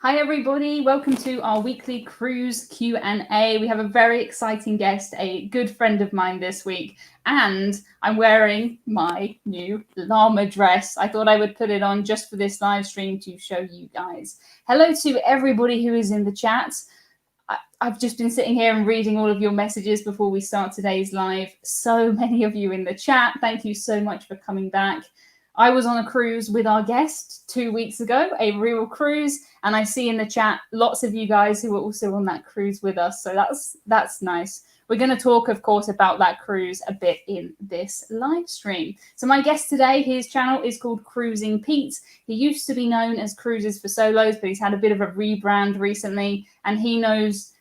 Hi everybody, welcome to our weekly cruise Q&A. We have a very exciting guest, a good friend of mine this week, and I'm wearing my new llama dress. I thought I would put it on just for this live stream to show you guys. Hello to everybody who is in the chat. I've just been sitting here and reading all of your messages before we start today's live. So many of you in the chat. Thank you so much for coming back. I was on a cruise with our guest 2 weeks ago, a real cruise, and I see in the chat lots of you guys who were also on that cruise with us. So that's nice. We're going to talk, of course, about that cruise a bit in this live stream. So my guest today, his channel is called Cruising Pete. He used to be known as Cruises for Solos, but he's had a bit of a rebrand recently, and he knows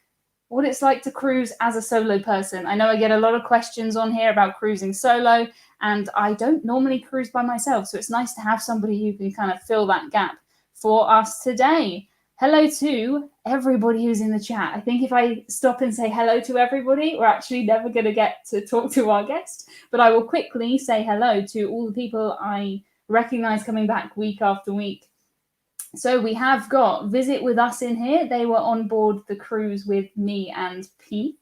what it's like to cruise as a solo person. I know I get a lot of questions on here about cruising solo, and I don't normally cruise by myself, so it's nice to have somebody who can kind of fill that gap for us today. Hello to everybody who's in the chat. I think if I stop and say hello to everybody, we're actually never going to get to talk to our guest, but I will quickly say hello to all the people I recognize coming back week after week. So we have got Visit With Us in here. They were on board the cruise with me and Pete.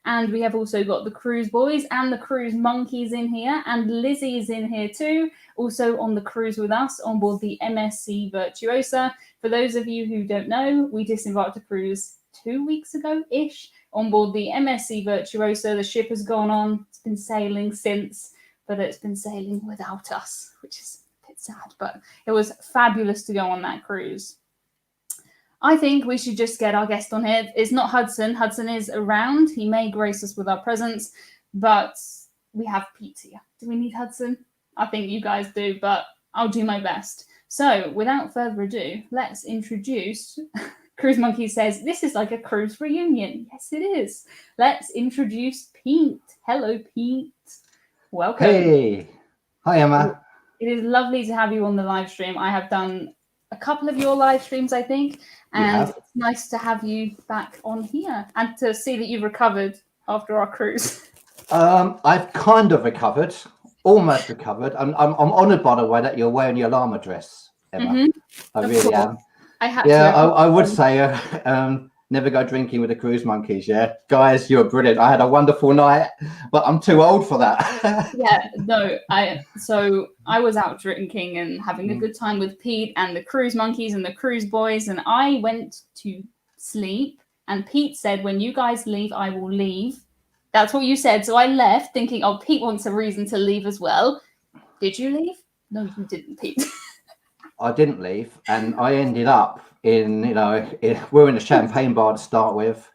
And we have also got the Cruise Boys and the Cruise Monkeys in here. And Lizzie is in here too, also on the cruise with us on board the MSC Virtuosa. For those of you who don't know, we disembarked a cruise 2 weeks ago-ish on board the MSC Virtuosa. The ship has gone on. It's been sailing since, but it's been sailing without us, which is sad, but it was fabulous to go on that cruise. I think we should just get our guest on here. It's not Hudson. Hudson is around. He may grace us with our presence, but we have Pete here. Do we need Hudson? I think you guys do, but I'll do my best. So without further ado, let's introduce... Cruise Monkey says, this is like a cruise reunion. Yes, it is. Let's introduce Pete. Hello, Pete. Welcome. Hey. Hi, Emma. It is lovely to have you on the live stream. I have done a couple of your live streams, I think, and it's nice to have you back on here and to see that you've recovered after our cruise. I've kind of recovered, almost recovered. I'm honoured, by the way, that you're wearing your llama dress, Emma. I really am. I would say never go drinking with the Cruise Monkeys. Yeah, guys, you're brilliant. I had a wonderful night, but I'm too old for that. So I was out drinking and having a good time with Pete and the Cruise Monkeys and the Cruise Boys, and I went to sleep. And Pete said, "When you guys leave, I will leave." That's what you said. So I left, thinking, "Oh, Pete wants a reason to leave as well." Did you leave? No, you didn't, Pete. I didn't leave, and I ended up in, we're in a champagne bar to start with,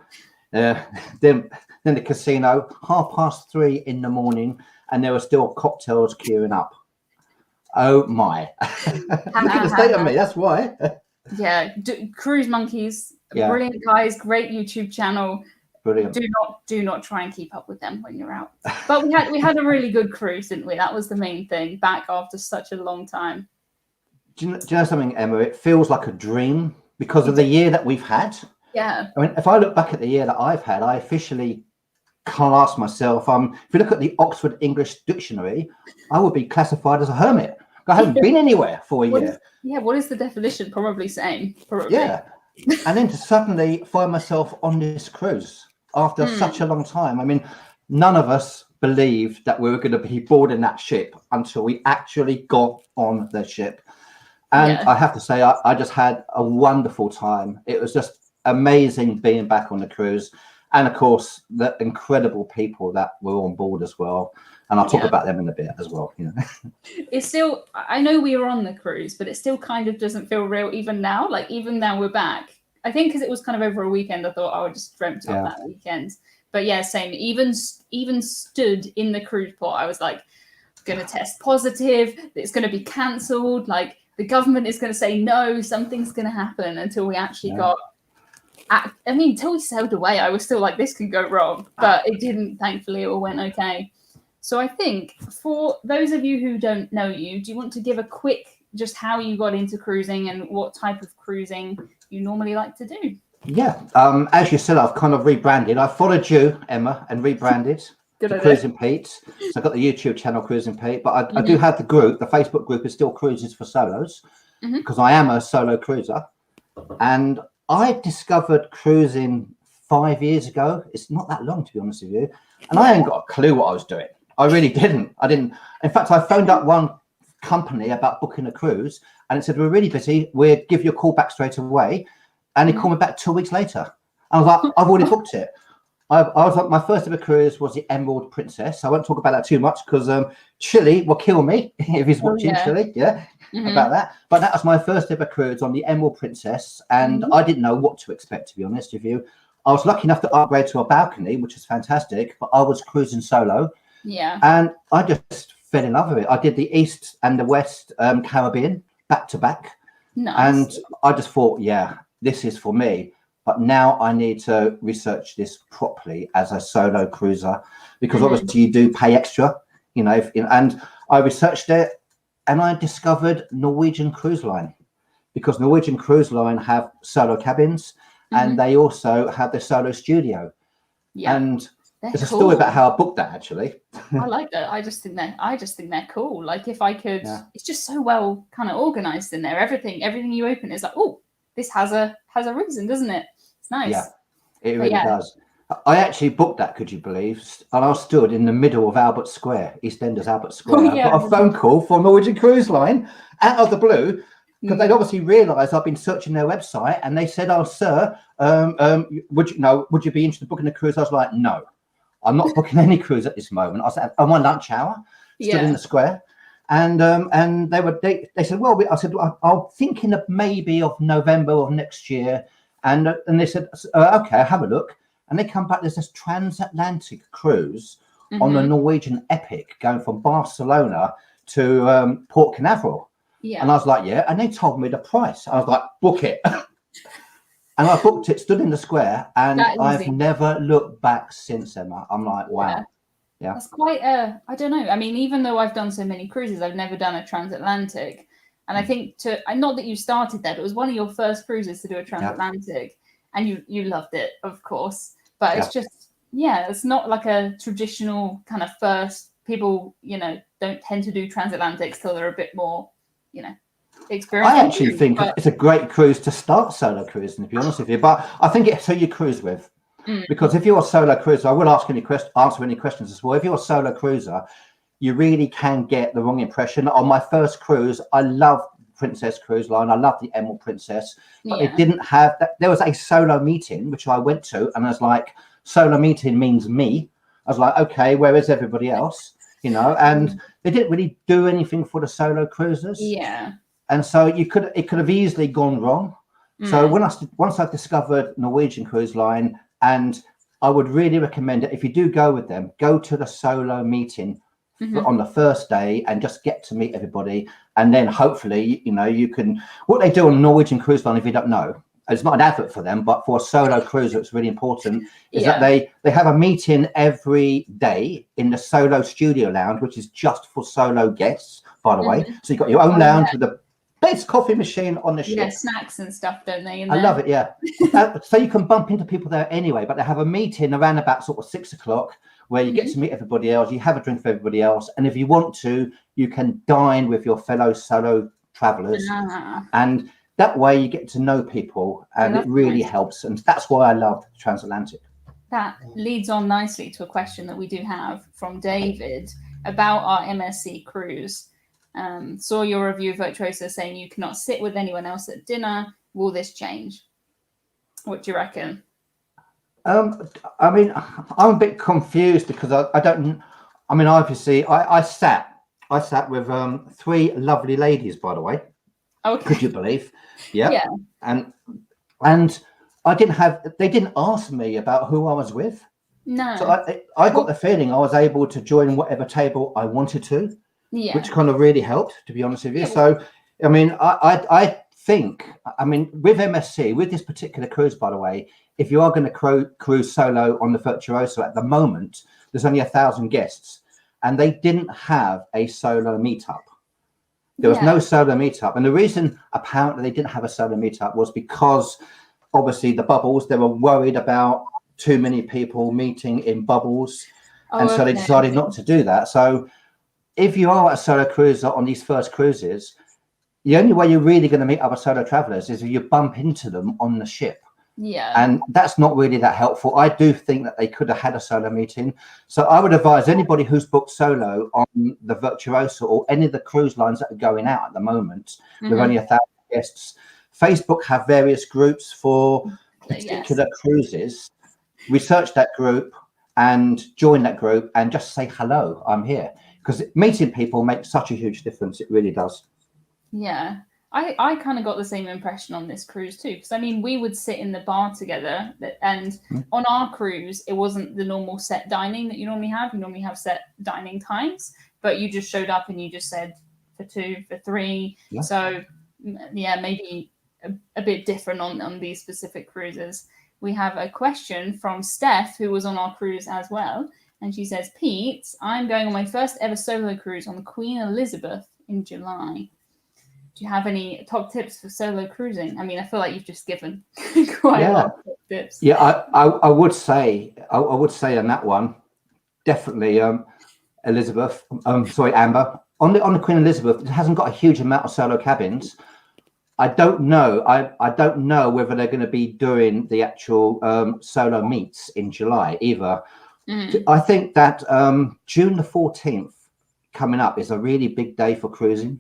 then the casino, 3:30 in the morning, and there were still cocktails queuing up. Oh my. Look at the state of me, that's why. Yeah, Cruise Monkeys, brilliant guys, great YouTube channel. Brilliant. Do not try and keep up with them when you're out. But we had a really good cruise, didn't we? That was the main thing, back after such a long time. Do you know something, Emma? It feels like a dream because of the year that we've had. Yeah. I mean, if I look back at the year that I've had, I officially class myself. If you look at the Oxford English Dictionary, I would be classified as a hermit. I haven't been anywhere for a year. What is the definition? Probably same. Probably. Yeah. And then to suddenly find myself on this cruise after such a long time. I mean, none of us believed that we were going to be boarding that ship until we actually got on the ship. And I have to say, I just had a wonderful time. It was just amazing being back on the cruise. And of course, the incredible people that were on board as well. And I'll talk about them in a bit as well. It's still, I know we were on the cruise, but it still kind of doesn't feel real even now. Like even now we're back. I think because it was kind of over a weekend, I thought I just dreamt of that weekend. But yeah, same. Even stood in the cruise port, I was like, going to test positive. It's going to be cancelled. Like, the government is going to say no, something's going to happen until we actually until we sailed away, I was still like, this could go wrong, but it didn't. Thankfully, it all went okay. So I think for those of you who don't know you, do you want to give a quick, just how you got into cruising and what type of cruising you normally like to do? Yeah. As you said, I've kind of rebranded. I followed you, Emma, and rebranded. Cruising Pete. So I've got the YouTube channel Cruising Pete, but I do have the group. The Facebook group is still Cruises for Solos because I am a solo cruiser. And I discovered cruising 5 years ago. It's not that long, to be honest with you. And I ain't got a clue what I was doing. I really didn't. I didn't. In fact, I phoned up one company about booking a cruise, and it said, we're really busy. We'll give you a call back straight away. And he called me back 2 weeks later. I was like, I've already booked it. I was like, my first ever cruise was the Emerald Princess. I won't talk about that too much because Chili will kill me if he's watching. Chili, about that. But that was my first ever cruise on the Emerald Princess, and I didn't know what to expect, to be honest with you. I was lucky enough to upgrade to a balcony, which was fantastic, but I was cruising solo. Yeah. And I just fell in love with it. I did the East and the West Caribbean back to back. Nice. And I just thought, yeah, this is for me. But now I need to research this properly as a solo cruiser, because obviously you do pay extra, you know, and I researched it and I discovered Norwegian Cruise Line, because Norwegian Cruise Line have solo cabins and they also have the solo studio. Yeah. And there's a story about how I booked that, actually. I like that. I just think they're cool. Like, if I could, it's just so well kind of organized in there. Everything you open is like, oh, this has a reason, doesn't it? It's nice. Yeah, it really does. I actually booked that, could you believe? And I stood in the middle of Albert Square, EastEnders Albert Square. I got a phone call from Norwegian Cruise Line out of the blue, because they'd obviously realised I'd been searching their website, and they said, "Oh, sir, would you be interested in booking a cruise?" I was like, "No, I'm not booking any cruise at this moment." I said, "On my lunch hour, stood in the square." And they said, "Well," I said, "I'm thinking of maybe of November of next year." And they said, "Okay, have a look." And they come back. There's this transatlantic cruise on the Norwegian Epic going from Barcelona to Port Canaveral. Yeah. And I was like, "Yeah." And they told me the price. I was like, "Book it." And I booked it, stood in the square, and I've never looked back since, Emma. I'm like, wow. Yeah. That's quite I don't know. I mean, even though I've done so many cruises, I've never done a transatlantic. And I think not that you started that, it was one of your first cruises to do a transatlantic, and you loved it, of course. But it's just, it's not like a traditional kind of first. People, don't tend to do transatlantics till they're a bit more, experienced. I actually think it's a great cruise to start solo cruising, to be honest with you. But I think it's who you cruise with. Because if you're a solo cruiser, I will answer any questions as well. If you're a solo cruiser, you really can get the wrong impression. On my first cruise, I loved Princess Cruise Line. I loved the Emerald Princess, but it didn't have that. There was a solo meeting, which I went to, and I was like, solo meeting means me. I was like, okay, where is everybody else? And they didn't really do anything for the solo cruisers. Yeah. And so it could have easily gone wrong. So once I discovered Norwegian Cruise Line, and I would really recommend it, if you do go with them, go to the solo meeting on the first day and just get to meet everybody. And then hopefully, you can, what they do on Norwegian Cruise Line, if you don't know, it's not an advert for them, but for a solo cruiser, it's really important, is that they have a meeting every day in the solo studio lounge, which is just for solo guests, by the way. So you've got your own lounge with the best coffee machine on the ship. Yeah, snacks and stuff, don't they? I love it, yeah. So you can bump into people there anyway, but they have a meeting around about sort of 6 o'clock where you get to meet everybody else, you have a drink with everybody else, and if you want to, you can dine with your fellow solo travelers. And that way you get to know people, and it really helps. And that's why I love transatlantic. That leads on nicely to a question that we do have from David about our MSC cruise. Saw your review of Virtuosa saying you cannot sit with anyone else at dinner. Will this change? What do you reckon? I mean, I'm a bit confused because I don't. I mean, obviously, I sat with 3 lovely ladies, by the way. Okay. Could you believe? Yeah. And they didn't ask me about who I was with. No. So I got the feeling I was able to join whatever table I wanted to. Yeah. Which kind of really helped, to be honest with you. Yeah. So, I mean, I think, with MSC, with this particular cruise, by the way, if you are going to cruise solo on the Virtuoso at the moment, there's only 1,000 guests, and they didn't have a solo meetup. There was no solo meetup. And the reason apparently they didn't have a solo meetup was because obviously the bubbles, they were worried about too many people meeting in bubbles. And so they decided not to do that. So if you are a solo cruiser on these first cruises, the only way you're really going to meet other solo travelers is if you bump into them on the ship. Yeah. And that's not really that helpful. I do think that they could have had a solo meeting. So I would advise anybody who's booked solo on the Virtuosa or any of the cruise lines that are going out at the moment, with only 1,000 guests, Facebook have various groups for particular cruises. Research that group and join that group and just say, hello, I'm here. Because meeting people makes such a huge difference. It really does. Yeah. I kind of got the same impression on this cruise too, because I mean, we would sit in the bar together, and on our cruise, it wasn't the normal set dining that you normally have. You normally have set dining times, but you just showed up and you just said for 2, for 3. Yeah. So yeah, maybe a bit different on these specific cruises. We have a question from Steph, who was on our cruise as well. And she says, Pete, I'm going on my first ever solo cruise on the Queen Elizabeth in July. Do you have any top tips for solo cruising? I mean, I feel like you've just given quite a lot of top tips. Yeah, I would say on that one, definitely Elizabeth. Amber. On the Queen Elizabeth, it hasn't got a huge amount of solo cabins. I don't know. I don't know whether they're going to be doing the actual solo meets in July either. I think that June the 14th coming up is a really big day for cruising,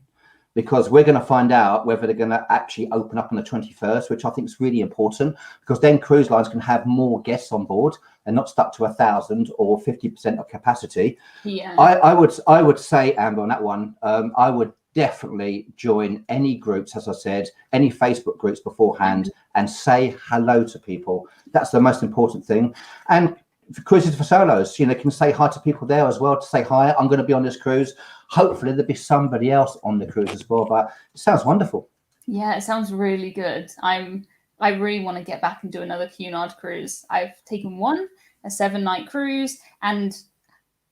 because we're going to find out whether they're going to actually open up on the 21st, which I think is really important, because then cruise lines can have more guests on board and not stuck to 1,000 or 50% of capacity. Yeah, I would say, Amber, on that one, I would definitely join any groups, as I said, any Facebook groups beforehand, and say hello to people. That's the most important thing. And for cruises for solos, you know, can say hi to people there as well, to say hi, I'm going to be on this cruise. Hopefully there'll be somebody else on the cruise as well, but it sounds wonderful. Yeah, it sounds really good. I really want to get back and do another Cunard cruise. I've taken a 7-night cruise, and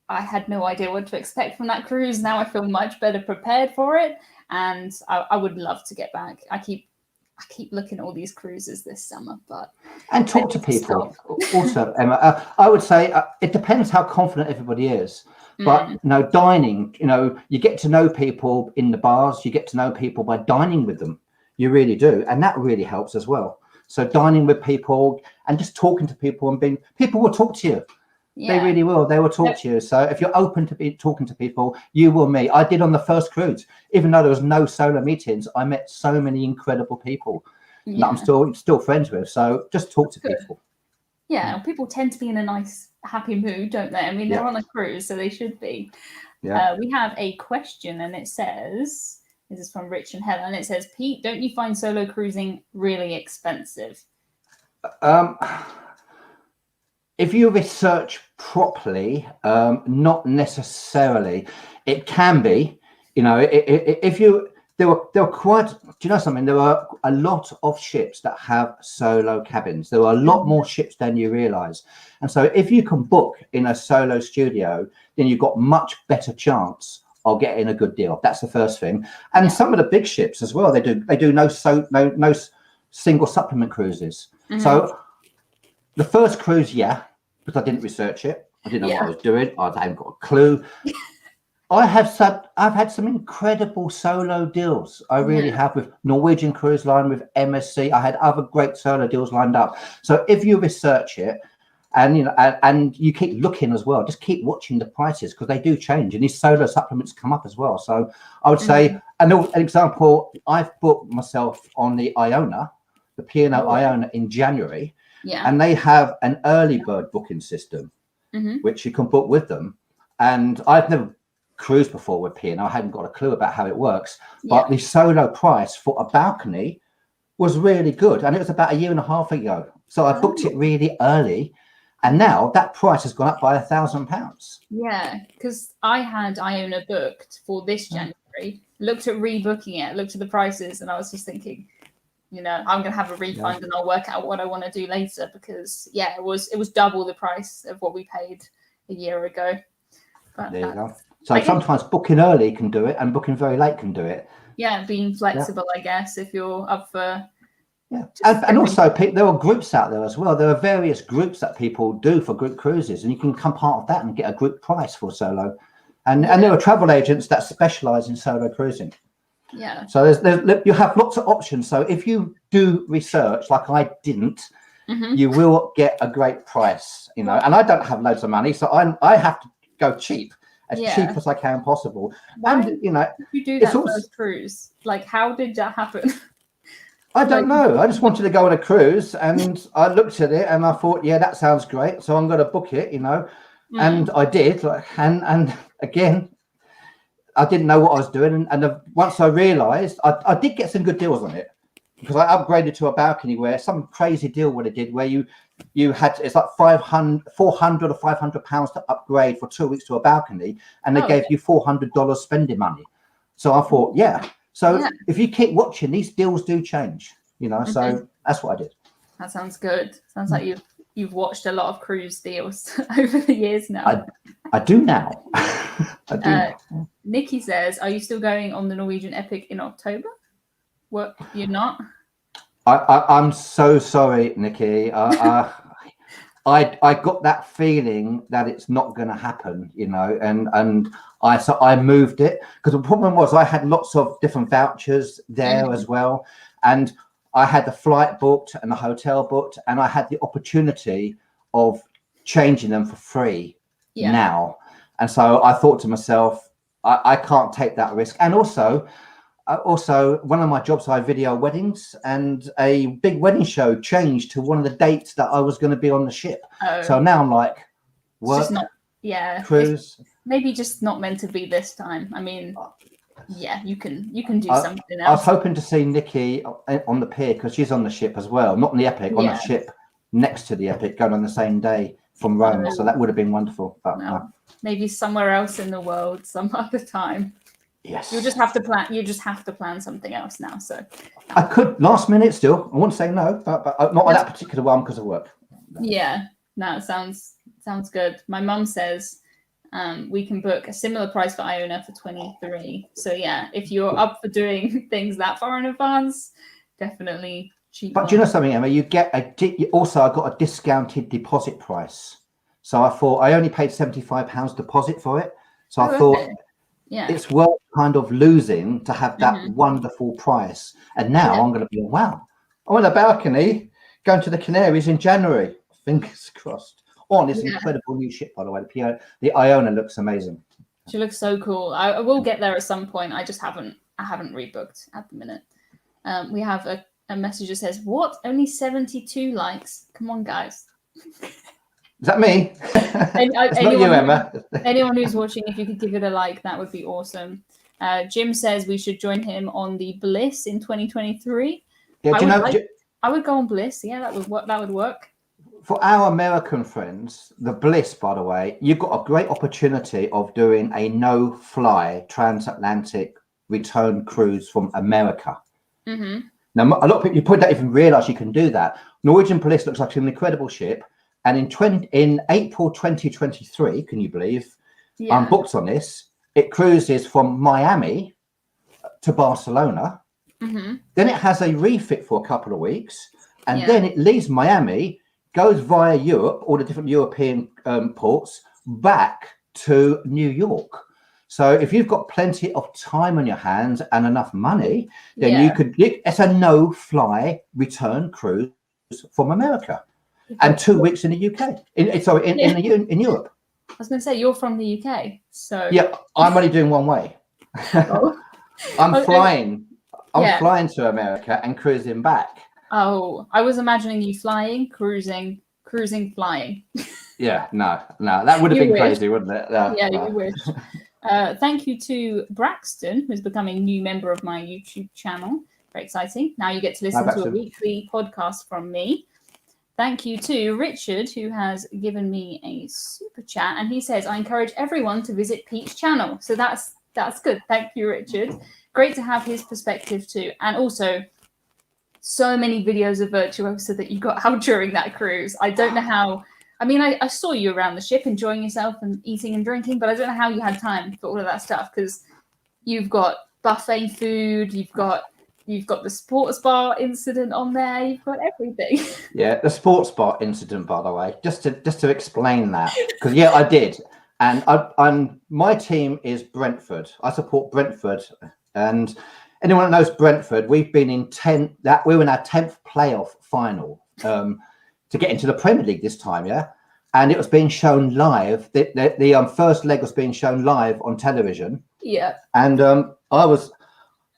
I had no idea what to expect from that cruise. Now I feel much better prepared for it, and I would love to get back. I keep looking at all these cruises this summer, and talk to people. Also, Emma, I would say it depends how confident everybody is. But you know, dining, you know, you get to know people in the bars. You get to know people by dining with them. You really do, and that really helps as well. So dining with people and just talking to people, and people will talk to you. Yeah. They really will. They will talk to you. So if you're open to talking to people, you will meet. I did on the first cruise, even though there was no solo meetings. I met so many incredible people that I'm still friends with. So just talk to people. Yeah, people tend to be in a nice, happy mood, don't they? I mean, they're on a cruise, so they should be. Yeah. We have a question, and it says, this is from Rich and Helen, and it says, Pete, don't you find solo cruising really expensive? If you research properly, not necessarily. It can be, you know, if you, there were quite, do you know something? There are a lot of ships that have solo cabins. There are a lot more ships than you realize. And so if you can book in a solo studio, then you've got much better chance of getting a good deal. That's the first thing. And some of the big ships as well, they do no single supplement cruises. So the first cruise, because I didn't research it. I didn't know what I was doing. I haven't got a clue. I've had some incredible solo deals. I really have, with Norwegian Cruise Line, with MSC. I had other great solo deals lined up. So if you research it, and you know, and you keep looking as well, just keep watching the prices, because they do change, and these solo supplements come up as well. So I would say, an example, I've booked myself on the Iona, the P&O Iona, in January. Yeah. And they have an early bird booking system, which you can book with them. And I've never cruised before with P&O. I hadn't got a clue about how it works. But the solo price for a balcony was really good. And it was about 1.5 years ago. So I booked it really early. And now that price has gone up by £1,000. Yeah, because I had Iona booked for this January, looked at rebooking it, looked at the prices, and I was just thinking, you know, I'm going to have a refund and I'll work out what I want to do later, because it was double the price of what we paid a year ago. But there you go. So sometimes booking early can do it, and booking very late can do it. Yeah, being flexible, I guess, if you're up for. Yeah, and also there are groups out there as well. There are various groups that people do for group cruises, and you can become part of that and get a group price for solo. And there are travel agents that specialize in solo cruising. Yeah. So you have lots of options. So if you do research like I didn't, you will get a great price, you know. And I don't have loads of money, so I have to go cheap as I can possible. Why And you know, did you do it's that also, first cruise? Like, how did that happen? I don't know. I just wanted to go on a cruise, and I looked at it and I thought, yeah, that sounds great. So I'm going to book it, you know. And I did. And again, I didn't know what I was doing. And once I realised, I did get some good deals on it, because I upgraded to a balcony where some crazy deal what it did, where you had, it's like 400 or £500 to upgrade for 2 weeks to a balcony, and they gave you $400 spending money. So I thought, So if you keep watching, these deals do change, you know. So that's what I did. That sounds good. Sounds like you've watched a lot of cruise deals over the years now. I do now. I do now. Nikki says, "Are you still going on the Norwegian Epic in October?" What, you're not? I'm so sorry, Nikki. I got that feeling that it's not going to happen, you know, and I moved it, because the problem was I had lots of different vouchers there as well, and I had the flight booked and the hotel booked, and I had the opportunity of changing them for free now. And so I thought to myself, I can't take that risk. And also one of my jobs, I video weddings, and a big wedding show changed to one of the dates that I was going to be on the ship. So now I'm like, work, it's just not, cruise. Maybe just not meant to be this time. I mean, you can do something else. I was hoping to see Nikki on the pier, because she's on the ship as well, not on the Epic, on the ship next to the Epic, going on the same day from Rome. So that would have been wonderful. But maybe somewhere else in the world some other time. Yes. You just have to plan. You just have to plan something else now. So I could last minute still. I wouldn't say no, but not on that particular one because of work. Yeah, no, sounds good. My mum says we can book a similar price for Iona for 23. So yeah, if you're up for doing things that far in advance, definitely cheap. But do you know something, Emma? You get also I got a discounted deposit price. So I thought I only paid £75 deposit for it. So I thought it's worth kind of losing to have that wonderful price. And now I'm going to be, wow, I'm on a balcony going to the Canaries in January. Fingers crossed. On this incredible new ship, by the way. The Iona looks amazing. She looks so cool. I will get there at some point. I haven't rebooked at the minute. We have a message that says, "What? Only 72 likes? Come on, guys." Is that me? It's not you, Emma. Anyone who's watching, if you could give it a like, that would be awesome. Jim says we should join him on the Bliss in 2023. Yeah, I would go on Bliss. Yeah, that would work. For our American friends, the Bliss, by the way, you've got a great opportunity of doing a no-fly transatlantic return cruise from America. Now, a lot of people, you probably don't even realise you can do that. Norwegian Bliss looks like an incredible ship. And in April 2023, can you believe, I'm booked on this. It cruises from Miami to Barcelona. Then it has a refit for a couple of weeks. And then it leaves Miami, goes via Europe, all the different European ports, back to New York. So if you've got plenty of time on your hands and enough money, then it's a no-fly return cruise from America. And 2 weeks in the UK. In Europe. I was going to say, you're from the UK, so yeah, I'm only doing one way. I'm flying. I'm flying to America and cruising back. Oh, I was imagining you flying, cruising, flying. Yeah, no, that would have been crazy, wouldn't it? You wish. Thank you to Braxton, who's becoming a new member of my YouTube channel. Very exciting. Now you get to listen to a weekly podcast from me. Thank you to Richard, who has given me a super chat, and he says, "I encourage everyone to visit Pete's channel." So that's good. Thank you, Richard. Great to have his perspective too, and also so many videos of Virtuosa that you got out during that cruise. I don't know how. I mean, I saw you around the ship enjoying yourself and eating and drinking, but I don't know how you had time for all of that stuff, because you've got buffet food, you've got the sports bar incident on there. You've got everything. Yeah, the sports bar incident, by the way, just to explain that, because I did, and my team is Brentford. I support Brentford, and anyone that knows Brentford, we've been in we were in our 10th playoff final to get into the Premier League this time, yeah. And it was being shown live. The first leg was being shown live on television. Yeah. And I was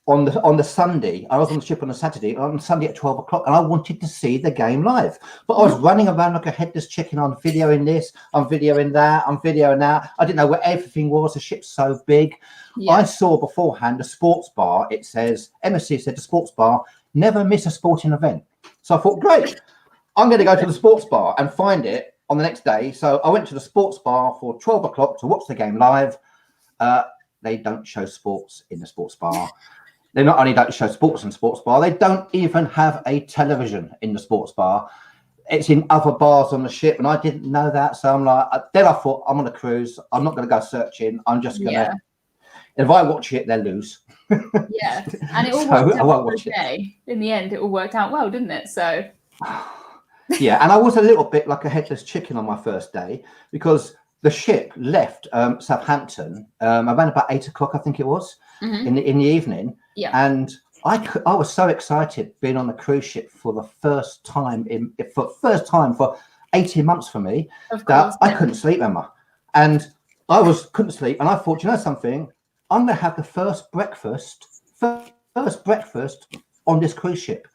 on the Sunday. I was on the ship on a Saturday. On Sunday at 12 o'clock, and I wanted to see the game live. But I was running around like a headless chicken. I'm videoing this. I'm videoing that. I'm videoing that. I didn't know where everything was. The ship's so big. Yeah. I saw beforehand the sports bar. It says MSC said the sports bar never miss a sporting event. So I thought, great. I'm going to go to the sports bar and find it on the next day. So I went to the sports bar for 12 o'clock to watch the game live. They don't show sports in the sports bar. They not only don't show sports in the sports bar, they don't even have a television in the sports bar. It's in other bars on the ship, and I didn't know that. So I'm like, then I thought, I'm on a cruise. I'm not going to go searching. I'm just going to, if I watch it, they'll lose. Yeah, and it all worked out okay. In the end, it all worked out well, didn't it? So... Yeah, and I was a little bit like a headless chicken on my first day because the ship left Southampton around about 8 o'clock, I think it was, in the evening. Yeah, and I was so excited being on the cruise ship for the first time for 18 months for me that I couldn't sleep, Emma, and couldn't sleep, and I thought, you know something, I'm going to have the first breakfast on this cruise ship.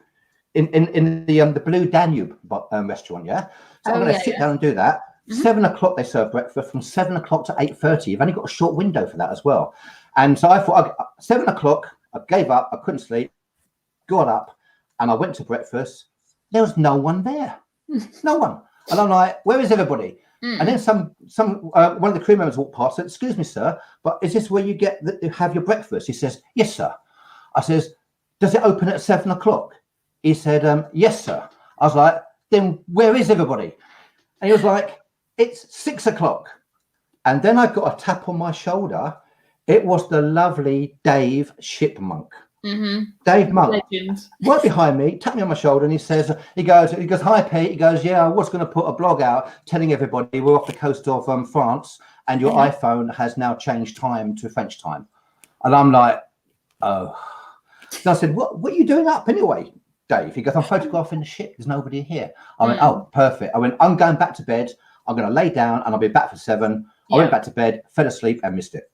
In the Blue Danube restaurant, yeah. So I'm going to sit down and do that. 7 o'clock they serve breakfast. From 7 o'clock to 8:30. You've only got a short window for that as well. And so I thought 7 o'clock. I gave up. I couldn't sleep. Got up and I went to breakfast. There was no one there. No one. And I'm like, where is everybody? And then one of the crew members walked past. Said, "Excuse me, sir, but is this where you have your breakfast?" He says, "Yes, sir." I says, "Does it open at 7 o'clock?" He said, "Yes, sir." I was like, "Then where is everybody?" And he was like, "It's 6 o'clock." And then I got a tap on my shoulder. It was the lovely Dave Shipmonk. Dave Monk, right behind me, tapped me on my shoulder, and he goes, "Hi, Pete." He goes, "Yeah, I was going to put a blog out telling everybody we're off the coast of France, and your iPhone has now changed time to French time." And I'm like, "Oh." So I said, "What are you doing up anyway, Dave?" He goes, "I'm photographing the ship. There's nobody here." I went, "Oh, perfect." I went, "I'm going back to bed. I'm going to lay down and I'll be back for 7. I went back to bed, fell asleep and missed it.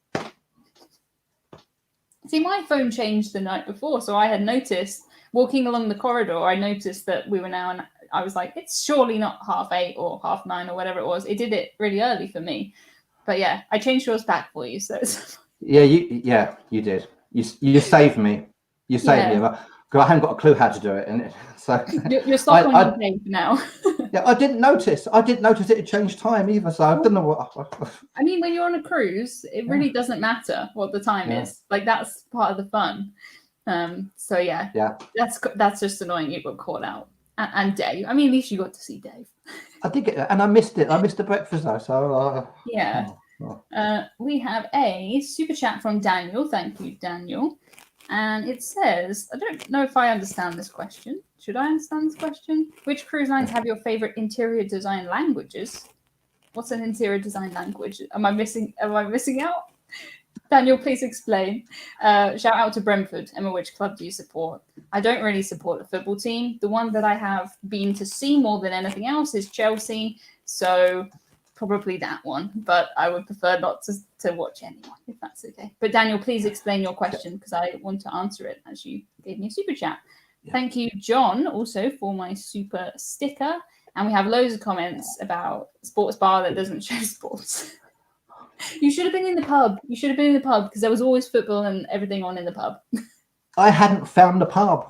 See, my phone changed the night before. So I had noticed walking along the corridor, I noticed that we were now, and I was like, it's surely not 8:30 or 9:30 or whatever it was. It did it really early for me. But yeah, I changed yours back for you. So you did. You saved me. You saved me. Because I haven't got a clue how to do it, and so you're stuck on your page now. Yeah, I didn't notice. I didn't notice it had changed time either. So I don't know what. I mean, when you're on a cruise, it really doesn't matter what the time is. Like that's part of the fun. So yeah, that's just annoying. You got caught out, and Dave. I mean, at least you got to see Dave. I did get that, and I missed it. I missed the breakfast though. So we have a super chat from Daniel. Thank you, Daniel. And it says, I don't know if I understand this question. Should I understand this question? Which cruise lines have your favorite interior design languages? What's an interior design language? Am I missing out? Daniel, please explain. Shout out to Brentford. Emma, which club do you support? I don't really support the football team. The one that I have been to see more than anything else is Chelsea. So probably that one, but I would prefer not to watch anyone, if that's okay. But Daniel, please explain your question because I want to answer it as you gave me a super chat. Yeah. Thank you, John, also for my super sticker. And we have loads of comments about sports bar that doesn't show sports. You should have been in the pub. You should have been in the pub because there was always football and everything on in the pub. I hadn't found the pub.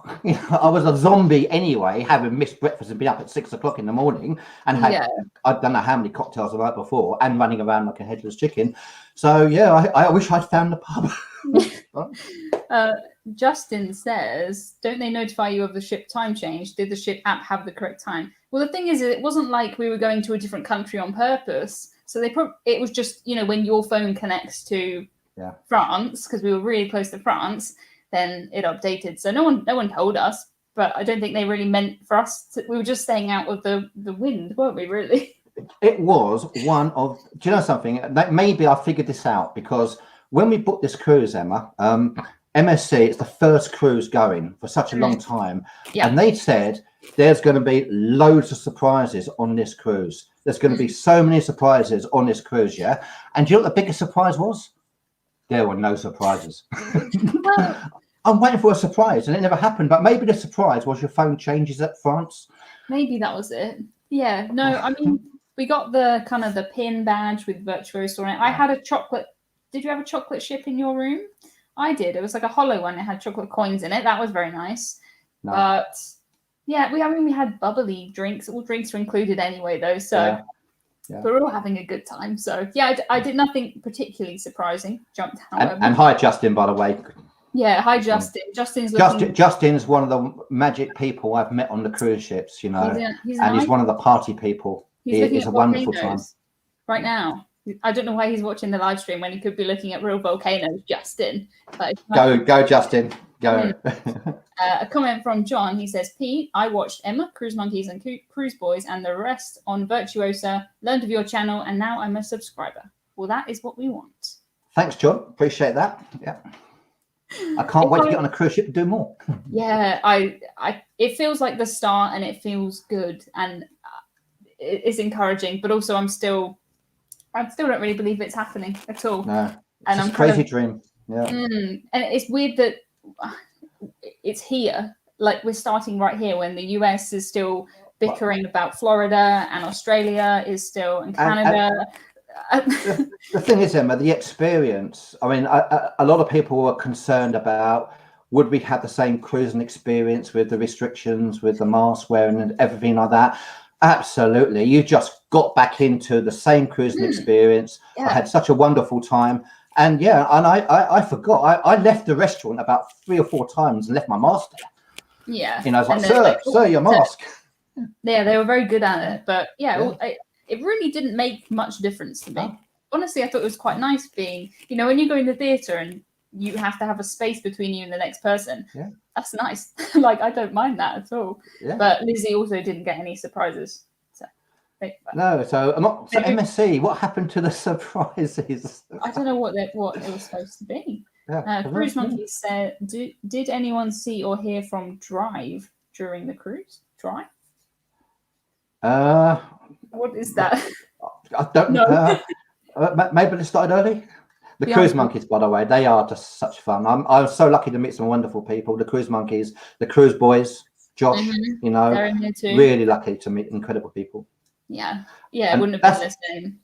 I was a zombie anyway, having missed breakfast and been up at 6 o'clock in the morning and I don't know how many cocktails the night before and running around like a headless chicken. So I wish I'd found the pub. Justin says, don't they notify you of the ship time change? Did the ship app have the correct time? Well, the thing is, it wasn't like we were going to a different country on purpose. So it was just, when your phone connects to France, because we were really close to France, then it updated. So no one told us, but I don't think they really meant for us to, we were just staying out of the wind, weren't we, really? It was one of, do you know something? Maybe I figured this out because when we booked this cruise, Emma, MSC, it's the first cruise going for such a long time. Yeah. And they said there's going to be loads of surprises on this cruise. There's going to be so many surprises on this cruise, yeah? And do you know what the biggest surprise was? There were no surprises. I'm waiting for a surprise, and it never happened. But maybe the surprise was your phone changes at France. Maybe that was it. Yeah. No, I mean, we got the kind of the pin badge with Virtuoso on it. I had a chocolate. Did you have a chocolate ship in your room? I did. It was like a hollow one. It had chocolate coins in it. That was very nice. No. But yeah, we had bubbly drinks. All drinks were included anyway, though. So we're all having a good time. So yeah, I did nothing particularly surprising. Jumped out. And hi, Justin, by the way. Yeah, hi, Justin. Justin's one of the magic people I've met on the cruise ships, you know, he's one of the party people. It's a wonderful time. Right now. I don't know why he's watching the live stream when he could be looking at real volcanoes, Justin. Go, Justin, go. A comment from John. He says, Pete, I watched Emma, Cruise Monkeys and Cruise Boys and the rest on Virtuosa, learned of your channel, and now I'm a subscriber. Well, that is what we want. Thanks, John. Appreciate that. Yeah. I can't wait to get on a cruise ship and do more. Yeah, it feels like the start and it feels good and it's encouraging, but also I still don't really believe it's happening at all. No, and it's a crazy dream. Yeah. And it's weird that it's here, like we're starting right here when the US is still bickering about Florida and Australia is still, and Canada. The thing is, Emma, the experience. I mean, a lot of people were concerned about would we have the same cruising experience with the restrictions, with the mask wearing and everything like that. Absolutely. You just got back into the same cruising experience. I had such a wonderful time. And I forgot. I left the restaurant about 3 or 4 times and left my mask there. Yeah. You know, I was like, sir, your mask. Yeah, they were very good at it. But it really didn't make much difference to me. Oh. Honestly, I thought it was quite nice being, when you go in the theatre and you have to have a space between you and the next person. Yeah. That's nice. Like, I don't mind that at all. Yeah. But Lizzie also didn't get any surprises. No, so I'm not. So MSC, what happened to the surprises? I don't know what it was supposed to be. Yeah, Cruise Monkey said, did anyone see or hear from Drive during the cruise? Drive? What is that? I don't know. Maybe they started early. The Cruise Monkeys, by the way, they are just such fun. I'm so lucky to meet some wonderful people. The Cruise Monkeys, the Cruise Boys, Josh, they're in here too. Really lucky to meet incredible people. Yeah, it wouldn't have been the same.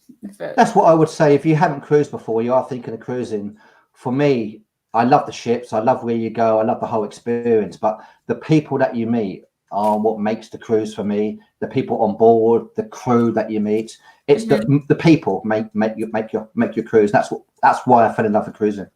That's what I would say. If you haven't cruised before, you are thinking of cruising. For me, I love the ships. I love where you go. I love the whole experience. But the people that you meet are what makes the cruise for me. The people on board, the crew that you meet. It's the people make your cruise. That's why I fell in love with cruising.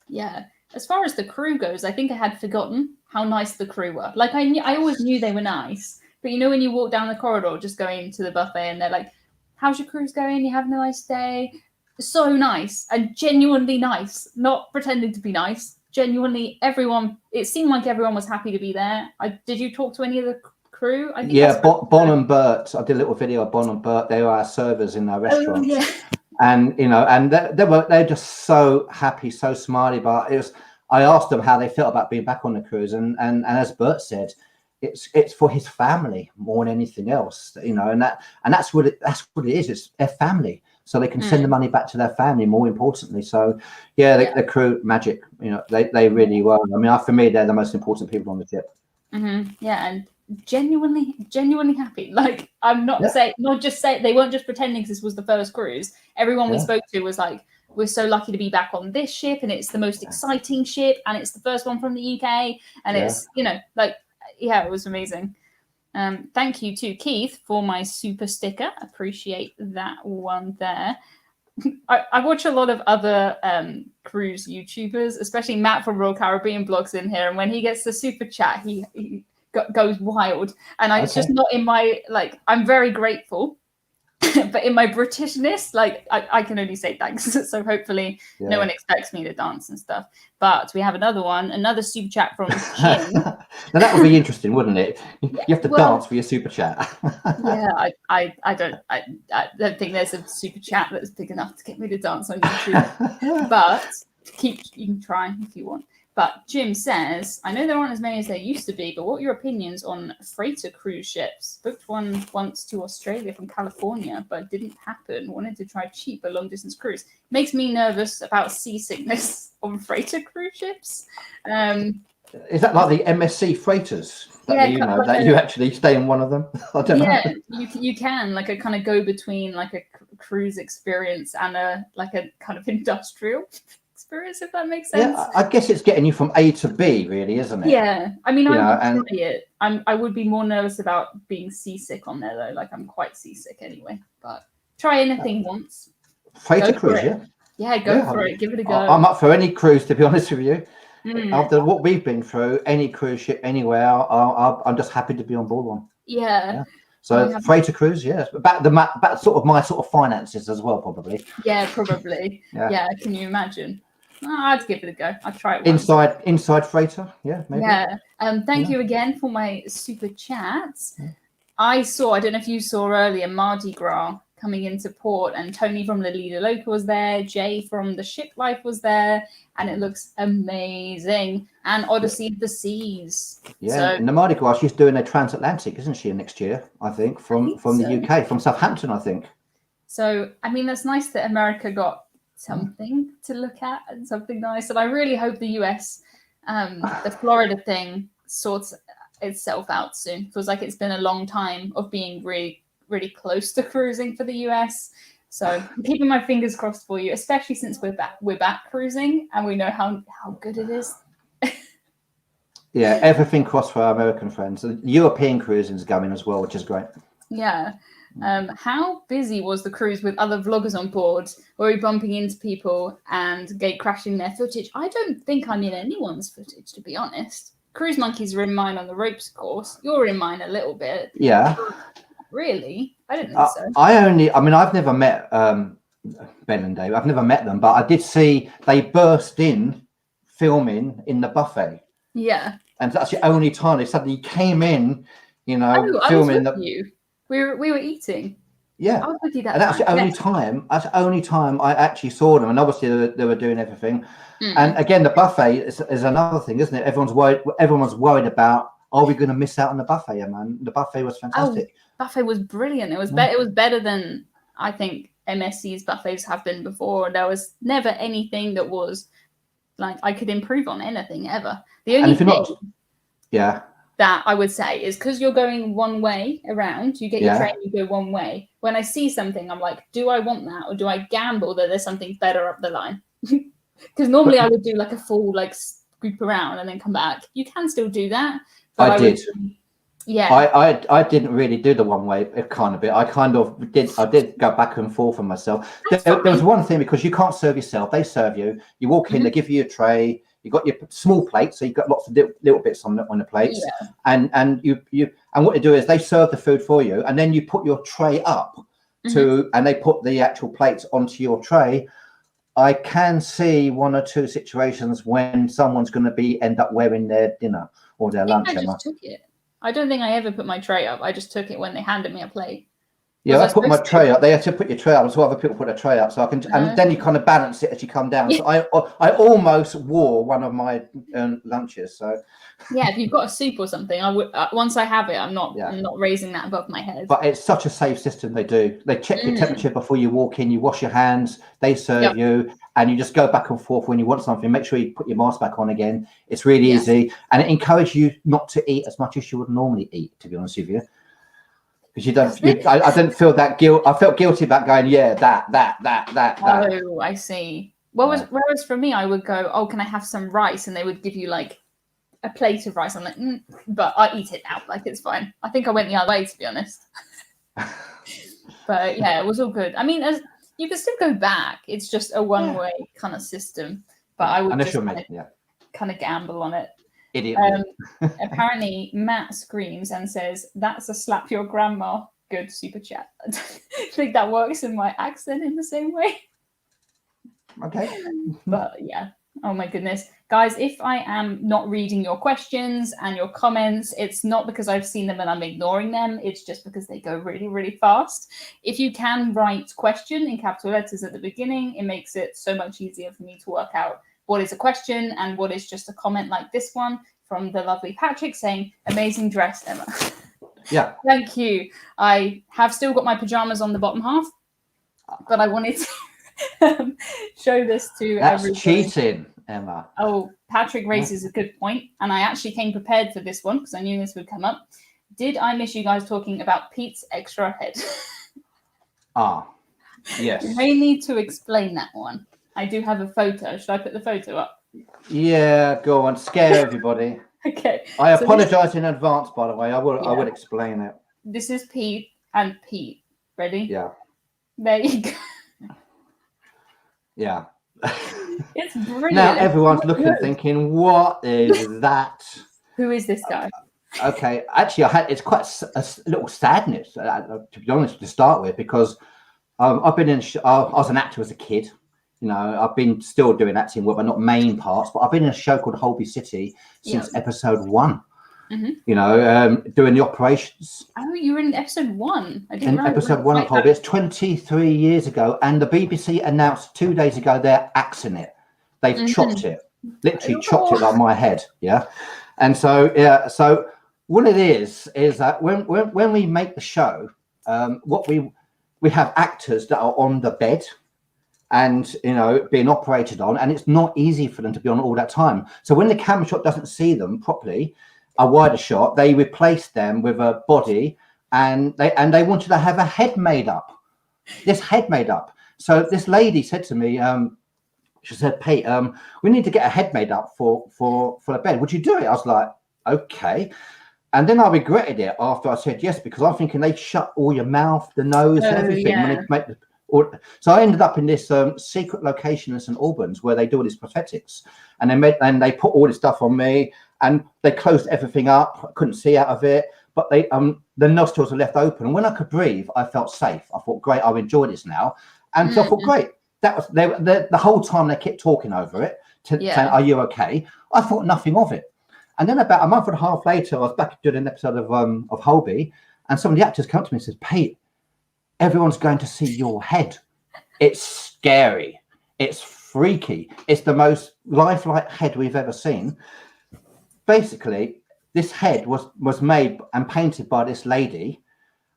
Yeah. As far as the crew goes, I think I had forgotten how nice the crew were. Like I always knew they were nice, but when you walk down the corridor, just going to the buffet, and they're like, "How's your cruise going? You having a nice day?" So nice and genuinely nice, not pretending to be nice. Genuinely, everyone. It seemed like everyone was happy to be there. Did you talk to any of the crew? I think Bon and Bert. I did a little video of Bon and Bert. They were our servers in our restaurant. Oh, yeah. And they're just so happy, so smiley. But I asked them how they felt about being back on the cruise, and as Bert said, it's for his family more than anything else, and that's what it is. It's their family, so they can send the money back to their family. More importantly, so the crew magic. They really were. I mean, for me, they're the most important people on the ship. Yeah, and genuinely happy. Like, I'm not saying, they weren't just pretending because this was the first cruise. Everyone we spoke to was like, we're so lucky to be back on this ship, and it's the most exciting ship, and it's the first one from the UK, and it's it was amazing. Thank you to Keith for my super sticker. Appreciate that one there. I watch a lot of other cruise YouTubers, especially Matt from Royal Caribbean blogs in here, and when he gets the super chat, he goes wild, and it's just not in my, like, I'm very grateful, but in my Britishness, like, I can only say thanks. So hopefully no one expects me to dance and stuff. But we have another super chat from Jim. Now that would be interesting, wouldn't it? You have to dance for your super chat. I don't think there's a super chat that's big enough to get me to dance on YouTube. But you can try if you want. But Jim says, I know there aren't as many as there used to be, but what are your opinions on freighter cruise ships? Booked one once to Australia from California, but it didn't happen. Wanted to try cheaper long distance cruise. Makes me nervous about seasickness on freighter cruise ships. Is that like the MSC freighters? That you know, that you actually stay in one of them? I don't know. Yeah, you can, like, a kind of go between like a cruise experience and a kind of industrial experience, if that makes sense. Yeah, I guess it's getting you from A to B, really, isn't it? Yeah, I mean, I would and try it. I would be more nervous about being seasick on there, though. Like, I'm quite seasick anyway. But try anything once. freighter cruise, yeah. Yeah, go for it. Give it a go. I'm up for any cruise, to be honest with you. Mm. After what we've been through, any cruise ship anywhere, I'm just happy to be on board one. Yeah. So freighter cruise, yes. About sort of my sort of finances as well, probably. Yeah, probably. Yeah. Can you imagine? I'd give it a go. I'd try it once. Inside freighter, yeah, maybe. Yeah. Thank you again for my super chats. Yeah. I don't know if you saw earlier, Mardi Gras coming into port, and Tony from the Leader Local was there, Jay from the Ship Life was there, and it looks amazing. And Odyssey of the Seas. Yeah, so, and the Mardi Gras, she's doing a transatlantic, isn't she, next year? I think from the UK, from Southampton, I think. So I mean, that's nice that America got something to look at and something nice. And I really hope the US, the Florida thing, sorts itself out soon. Feels like it's been a long time of being really, really close to cruising for the US. So I'm keeping my fingers crossed for you, especially since we're back cruising and we know how good it is. Yeah, everything crossed for our American friends. The European cruising is going as well, which is great. Yeah. How busy was the cruise with other vloggers on board? Were we bumping into people and gate crashing their footage? I don't think I'm in anyone's footage, to be honest. Cruise monkeys are in mine on the ropes course. You're in mine a little bit. Yeah. Really? I don't think so. I've never met Ben and Dave. I've never met them, but I did see they burst in filming in the buffet. Yeah. And that's the only time they suddenly came in, filming. I was with you. We were eating. Yeah. I was with you that and that's the only time. That's the only time I actually saw them. And obviously they were doing everything. And again, the buffet is another thing, isn't it? Everyone's worried about, are we going to miss out on the buffet? Yeah, man. The buffet was fantastic. Buffet was brilliant. It was it was better than I think MSC's buffets have been before. There was never anything that was like I could improve on anything ever. The only thing that I would say is because you're going one way around, you get your train, you go one way. When I see something, I'm like, do I want that, or do I gamble that there's something better up the line? Because normally I would do like a full scoop around and then come back. You can still do that. But I did. I didn't really do the one way kind of bit. I did go back and forth for myself. There was one thing, because you can't serve yourself. They serve you. You walk in, they give you a tray. You got your small plate, so you've got lots of little bits on the plates. Yeah. And what they do is they serve the food for you, and then you put your tray up and they put the actual plates onto your tray. I can see one or two situations when someone's going to end up wearing their dinner or their lunch. I just took it. I don't think I ever put my tray up. I just took it when they handed me a plate. Yeah, I put my tray up. They have to put your tray up, so other people put a tray up, so I can, and then you kind of balance it as you come down. So I almost wore one of my lunches. So yeah, if you've got a soup or something, I would. Once I have it, I'm not raising that above my head. But it's such a safe system. They do. They check your temperature before you walk in. You wash your hands. They serve you, and you just go back and forth when you want something. Make sure you put your mask back on again. It's really easy, and it encourages you not to eat as much as you would normally eat. To be honest with you. Because I didn't feel that guilt. I felt guilty about going, that. Oh, I see. Whereas for me, I would go, oh, can I have some rice? And they would give you like a plate of rice. I'm like, but I eat it now. Like, it's fine. I think I went the other way, to be honest. But yeah, it was all good. I mean, you can still go back. It's just a one-way kind of system. But I would just kind of gamble on it. Idiot. Apparently, Matt screams and says, "That's a slap your grandma." Good super chat. I don't think that works in my accent in the same way. Okay. But yeah. Oh my goodness. Guys, if I am not reading your questions and your comments, it's not because I've seen them and I'm ignoring them. It's just because they go really, really fast. If you can write question in capital letters at the beginning, it makes it so much easier for me to work out what is a question and what is just a comment like this one from the lovely Patrick saying, amazing dress, Emma. Yeah. Thank you. I have still got my pajamas on the bottom half, but I wanted to show this to That's everybody. cheating, Emma. Oh, Patrick raises a good point, and I actually came prepared for this one because I knew this would come up. Did I miss you guys talking about Pete's extra head? Yes. You may need to explain that one. I do have a photo. Should I put the photo up? Yeah, go on, scare everybody. Okay. I apologise in advance, by the way. I will explain it. This is Pete and Pete. Ready? Yeah. There you go. Yeah. It's brilliant. Now everyone's looking, thinking, what is that? Who is this guy? Okay, actually, it's quite a little sadness, to be honest, to start with, because I've been in. I was an actor as a kid. You know, I've been still doing acting work, but not main parts. But I've been in a show called Holby City since episode 1. Mm-hmm. You know, doing the operations. Oh, you were in episode 1. I didn't In realize episode 1 of Holby, it's 23 years ago, and the BBC announced 2 days ago they're axing it. They've chopped it, literally chopped it like my head. Yeah, and so so what it is that when we make the show, what we have actors that are on the bed. And, you know, being operated on, and it's not easy for them to be on all that time. So when the camera shot doesn't see them properly, a wider shot, they replace them with a body, and they wanted to have a head made up. This head made up. So this lady said to me, she said, Pete, we need to get a head made up for a bed. Would you do it? I was like, okay. And then I regretted it after I said yes, because I'm thinking they shut all your mouth, the nose, everything. Yeah. When they make so I ended up in this secret location in St Albans where they do all these prosthetics, and they put all this stuff on me, and they closed everything up. I couldn't see out of it, but they the nostrils are left open, and when I could breathe, I felt safe. I thought, great, I'll enjoy this now, and so I thought, great. That was the whole time they kept talking over it, saying, "Are you okay?" I thought nothing of it, and then about a month and a half later, I was back doing an episode of Holby, and some of the actors came up to me and said, Pete, everyone's going to see your head. It's scary. It's freaky. It's the most lifelike head we've ever seen. Basically, this head was made and painted by this lady.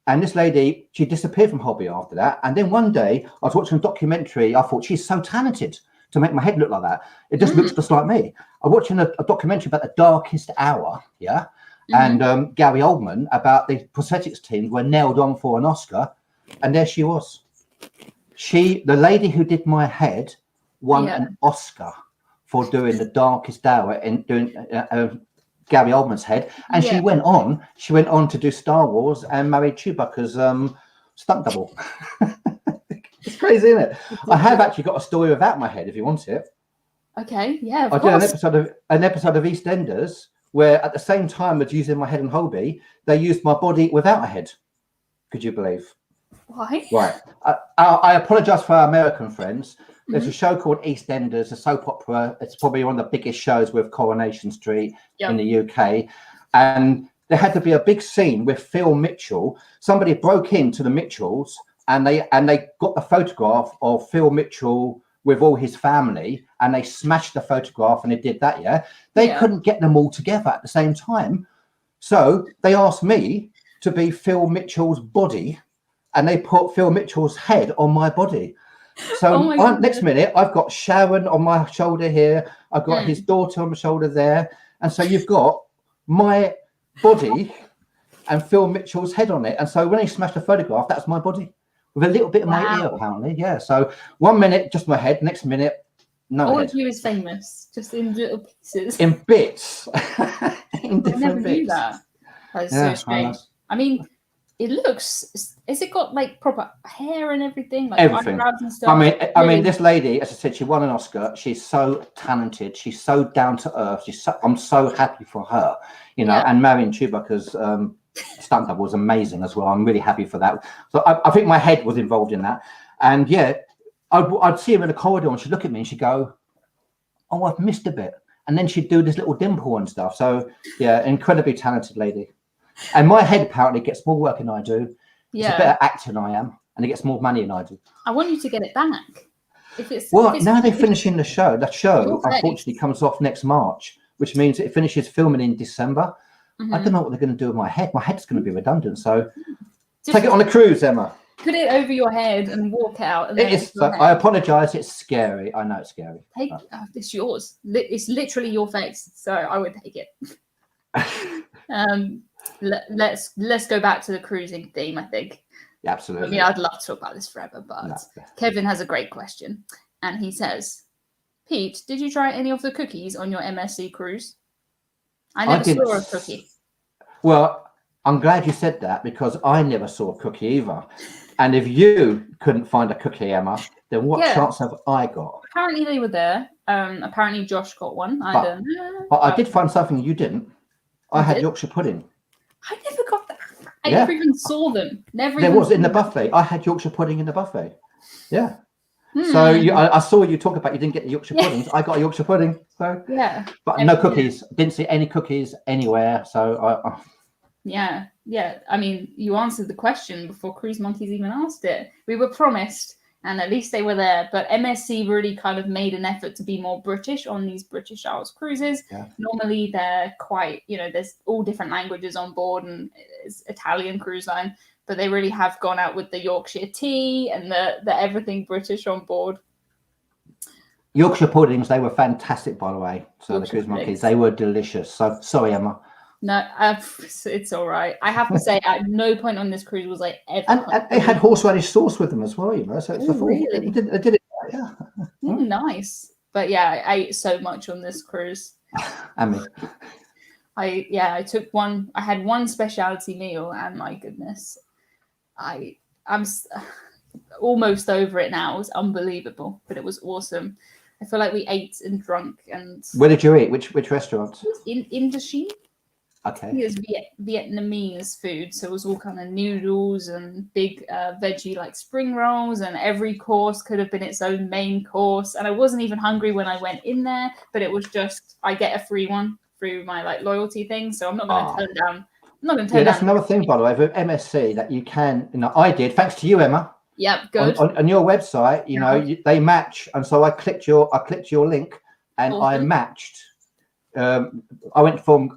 And this lady, she disappeared from Holby after that. And then one day, I was watching a documentary. I thought, she's so talented to make my head look like that. It just looks just like me. I'm watching a documentary about The Darkest Hour, and Gary Oldman, about the prosthetics team were nailed on for an Oscar. And there she was. The lady who did my head won an Oscar for doing The Darkest Hour and doing Gary Oldman's head. And she went on to do Star Wars and married Chewbacca's stunt double. It's crazy, isn't it? I have actually got a story without my head if you want it. Okay, yeah, I did an episode of EastEnders where at the same time as using my head in Holby, they used my body without a head. Could you believe? Why? Right. I apologise for our American friends. There's a show called EastEnders, a soap opera. It's probably one of the biggest shows with Coronation Street in the UK. And there had to be a big scene with Phil Mitchell. Somebody broke into the Mitchells and they got the photograph of Phil Mitchell with all his family, and they smashed the photograph, and they did that, They couldn't get them all together at the same time. So they asked me to be Phil Mitchell's body, and they put Phil Mitchell's head on my body. So next minute, I've got Sharon on my shoulder here. I've got his daughter on my shoulder there. And so you've got my body and Phil Mitchell's head on it. And so when he smashed the photograph, that's my body with a little bit of my ear, apparently. Yeah. So 1 minute, just my head. Next minute, no all head. of you is famous, just in little pieces. In bits. In different I never bits. knew that. That's so strange. I mean, it looks. Has it got like proper hair and everything? Like everything. Eyebrows and stuff? I mean, this lady, as I said, she won an Oscar. She's so talented. She's so down to earth. I'm so happy for her, you know. And marrying Chewbacca's stunt double was amazing as well. I'm really happy for that. So I think my head was involved in that. And I'd see her in the corridor and she'd look at me and she'd go, "Oh, I've missed a bit." And then she'd do this little dimple and stuff. So incredibly talented lady. And my head apparently gets more work than I do. It's a better actor than I am, and it gets more money than I do. I want you to get it back. Well, now they're finishing the show. The show, Your unfortunately, face. comes off next March, which means it finishes filming in December. Mhm. I don't know what they're going to do with my head. My head's going to be redundant. So Just take it on a cruise, Emma. put it over your head and walk out. And It is. So I apologise. It's scary. I know it's scary. It's yours. It's literally your face. So I would take it. Let's go back to the cruising theme, I think. Yeah, absolutely. I mean, I'd love to talk about this forever, but No. Kevin has a great question. And he says, Pete, did you try any of the cookies on your MSC cruise? I never saw a cookie. Well, I'm glad you said that because I never saw a cookie either. And if you couldn't find a cookie, Emma, then what chance have I got? Apparently they were there. Apparently Josh got one. But I did find something you didn't. I had Yorkshire pudding. I never got that. I never even saw them. There was in the buffet. I had Yorkshire pudding in the buffet. Yeah. So I saw you talk about you didn't get the Yorkshire puddings. I got a Yorkshire pudding. So but no cookies. Didn't see any cookies anywhere. So Yeah. I mean, you answered the question before Cruise Monkeys even asked it. We were promised, and at least they were there. But MSC really kind of made an effort to be more British on these British Isles cruises. Yeah. Normally, they're quite, there's all different languages on board, and it's Italian cruise line. But they really have gone out with the Yorkshire tea and the everything British on board. Yorkshire puddings, they were fantastic, by the way. So the Cruise Monkeys, they were delicious. So sorry, Emma. No, it's all right. I have to say, at no point on this cruise was I ever. And they had horseradish sauce with them as well, So it's really? They did it, yeah. Nice. But yeah, I ate so much on this cruise. And me. I took one. I had one specialty meal, and my goodness, I'm almost over it now. It was unbelievable, but it was awesome. I feel like we ate and drunk. And where did you eat? Which restaurant? In Indochine. Okay. It was Vietnamese food, so it was all kind of noodles and big veggie like spring rolls, and every course could have been its own main course. And I wasn't even hungry when I went in there, but it was just I get a free one through my like loyalty thing, so I'm not going to turn down. I'm not going to turn down. That's another thing, by the way, with MSC that you can. I did, thanks to you, Emma. Yep, good. On your website, they match, and so I clicked your link, and I matched. I went from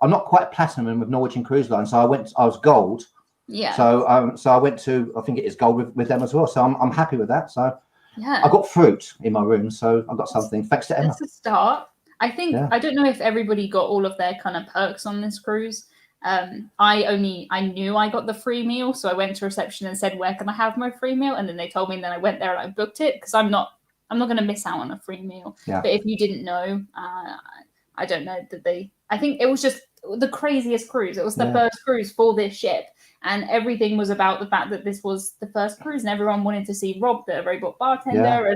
I'm not quite platinum with Norwegian Cruise Line, so I was gold. Yeah. So I went to, I think it is gold with them as well. So I'm happy with that. So yeah, I got fruit in my room, so I got something. Thanks to Emma. That's a start. I think I don't know if everybody got all of their kind of perks on this cruise. I knew I got the free meal, so I went to reception and said, "Where can I have my free meal?" And then they told me, and then I went there and I booked it because I'm not going to miss out on a free meal. Yeah. But if you didn't know, I don't know that they. I think it was just the craziest cruise. It was the first cruise for this ship, and everything was about the fact that this was the first cruise, and everyone wanted to see Rob, the robot bartender,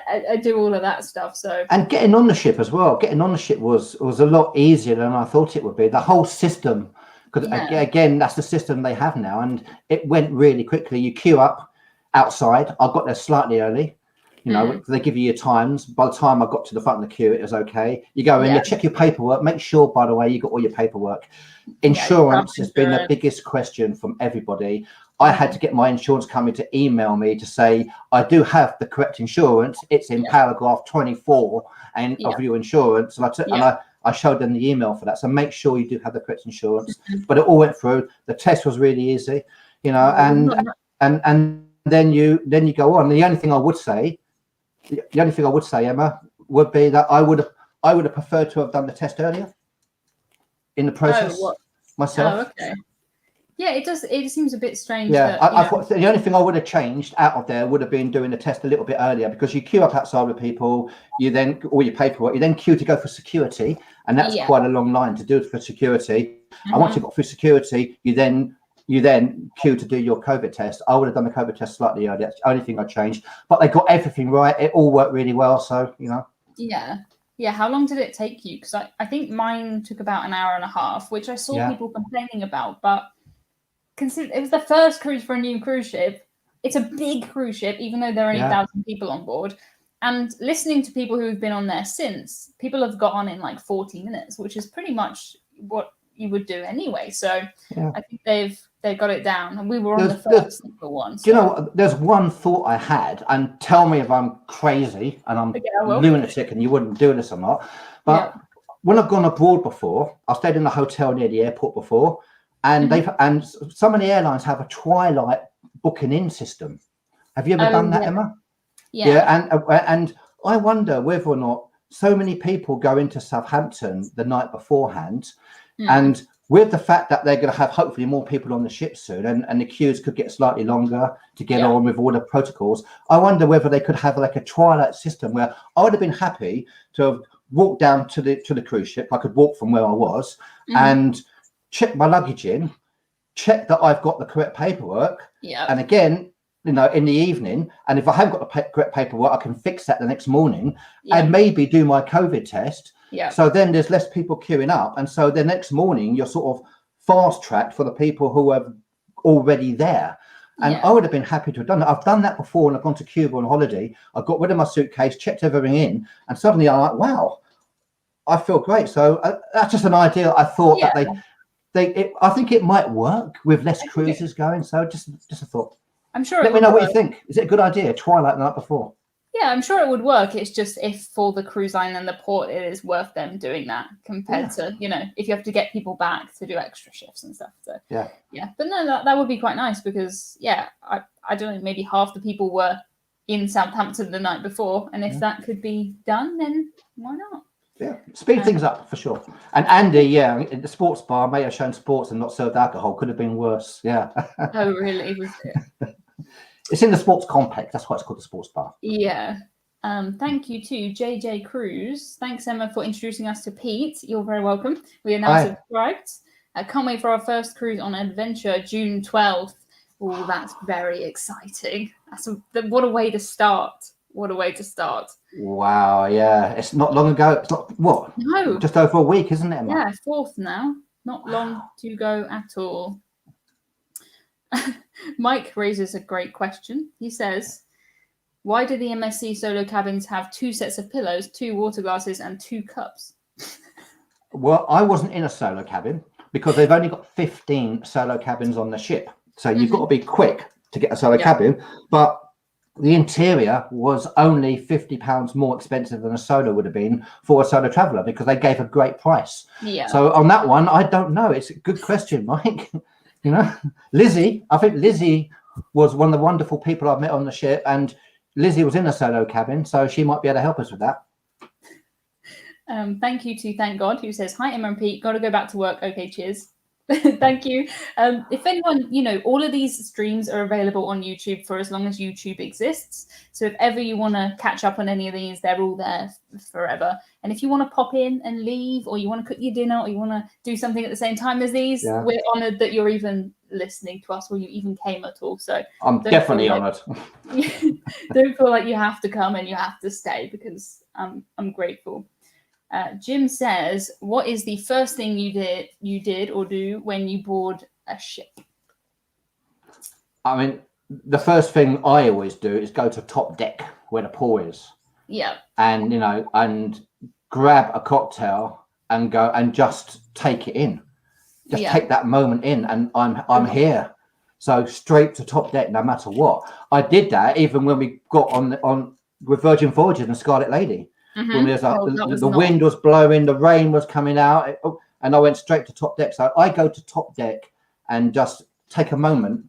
and do all of that stuff. So and getting on the ship as well. Getting on the ship was a lot easier than I thought it would be. The whole system, because again, that's the system they have now, and it went really quickly. You queue up outside. I got there slightly early. They give you your times. By the time I got to the front of the queue, it was okay. You go in, you check your paperwork. Make sure, by the way, you got all your paperwork. Insurance has been the biggest question from everybody. I had to get my insurance company to email me to say, I do have the correct insurance. It's in paragraph 24 of your insurance. And I showed them the email for that. So make sure you do have the correct insurance. But it all went through. The test was really easy, and then you go on. The only thing I would say, Emma, would be that I would have preferred to have done the test earlier in the process myself. Oh, okay. Yeah, it does. It seems a bit strange. Yeah, I thought the only thing I would have changed out of there would have been doing the test a little bit earlier, because you queue up outside with people, you then all your paperwork, you then queue to go for security, and that's quite a long line to do for security. And once you got through security, you then queue to do your COVID test. I would have done the COVID test slightly earlier. That's the only thing I changed. But they got everything right. It all worked really well. So, Yeah. How long did it take you? Because I think mine took about an hour and a half, which I saw people complaining about. But consider it was the first cruise for a new cruise ship. It's a big cruise ship, even though there are only 1,000 people on board. And listening to people who've been on there since, people have got on in like 40 minutes, which is pretty much what you would do anyway. So I think they got it down, and we were on the first one. Do you know, there's one thought I had, and tell me if I'm crazy and I'm lunatic and you wouldn't do this or not. But when I've gone abroad before, I stayed in a hotel near the airport before, and and some of the airlines have a twilight booking in system. Have you ever done that, Emma? And I wonder whether or not so many people go into Southampton the night beforehand, and with the fact that they're going to have hopefully more people on the ship soon, and the queues could get slightly longer to get on with all the protocols, I wonder whether they could have like a twilight system where I would have been happy to have walked down to the cruise ship. I could walk from where I was and check my luggage in, check that I've got the correct paperwork, and again, you know, in the evening, and if I haven't got the correct paperwork, I can fix that the next morning and maybe do my COVID test. So then there's less people queuing up, and so the next morning you're sort of fast tracked for the people who are already there. And I would have been happy to have done that. I've done that before, and I've gone to Cuba on holiday. I got rid of my suitcase, checked everything in, and suddenly I'm like, wow, I feel great. So that's just an idea. I thought that I think it might work with less cruises going. So just a thought. I'm sure. Let me know what you think. Is it a good idea? Twilight the night before. Yeah, I'm sure it would work. It's just if for the cruise line and the port, it is worth them doing that compared to, you know, if you have to get people back to do extra shifts and stuff. So yeah. But no, that would be quite nice because I don't know, maybe half the people were in Southampton the night before, and if that could be done, then why not? Yeah, speed things up for sure. And Andy, the sports bar may have shown sports and not served alcohol. Could have been worse. Yeah. Oh, really? Was it? It's in the sports complex. That's why it's called the sports bar. Yeah. Thank you to JJ Cruz. Thanks, Emma, for introducing us to Pete. You're very welcome. We are now subscribed. I can't wait for our first cruise on adventure, June 12th. Oh, that's very exciting. What a way to start. What a way to start. Wow, yeah. It's not long ago. It's not, what? No. Just over a week, isn't it, Emma? Yeah, 4th now. Not long to go at all. Mike raises a great question. He says, why do the MSC solo cabins have 2 sets of pillows, 2 water glasses, and 2 cups? Well, I wasn't in a solo cabin because they've only got 15 solo cabins on the ship. So you've got to be quick to get a solo cabin. But the interior was only £50 more expensive than a solo would have been for a solo traveller because they gave a great price. Yeah. So on that one, I don't know. It's a good question, Mike. You know, Lizzie, I think Lizzie was one of the wonderful people I've met on the ship, and Lizzie was in a solo cabin, so she might be able to help us with that. Thank you to Thank God, who says, hi, Emma and Pete, got to go back to work. Okay, cheers. Thank you. If anyone, you know, all of these streams are available on YouTube for as long as YouTube exists. So if ever you want to catch up on any of these, they're all there forever. And if you want to pop in and leave, or you want to cook your dinner, or you want to do something at the same time as these, we're honoured that you're even listening to us, or you even came at all. So I'm definitely honoured. Don't feel like you have to come and you have to stay, because I'm grateful. Jim says, what is the first thing you did or do when you board a ship? I mean, the first thing I always do is go to top deck where the pool is. Yeah. And, you know, and grab a cocktail and go and just take it in. Just take that moment in, and I'm here. So straight to top deck, no matter what. I did that even when we got on with Virgin Voyages and Scarlet Lady. When there's the wind was blowing, the rain was coming out, and I went straight to top deck. So I go to top deck and just take a moment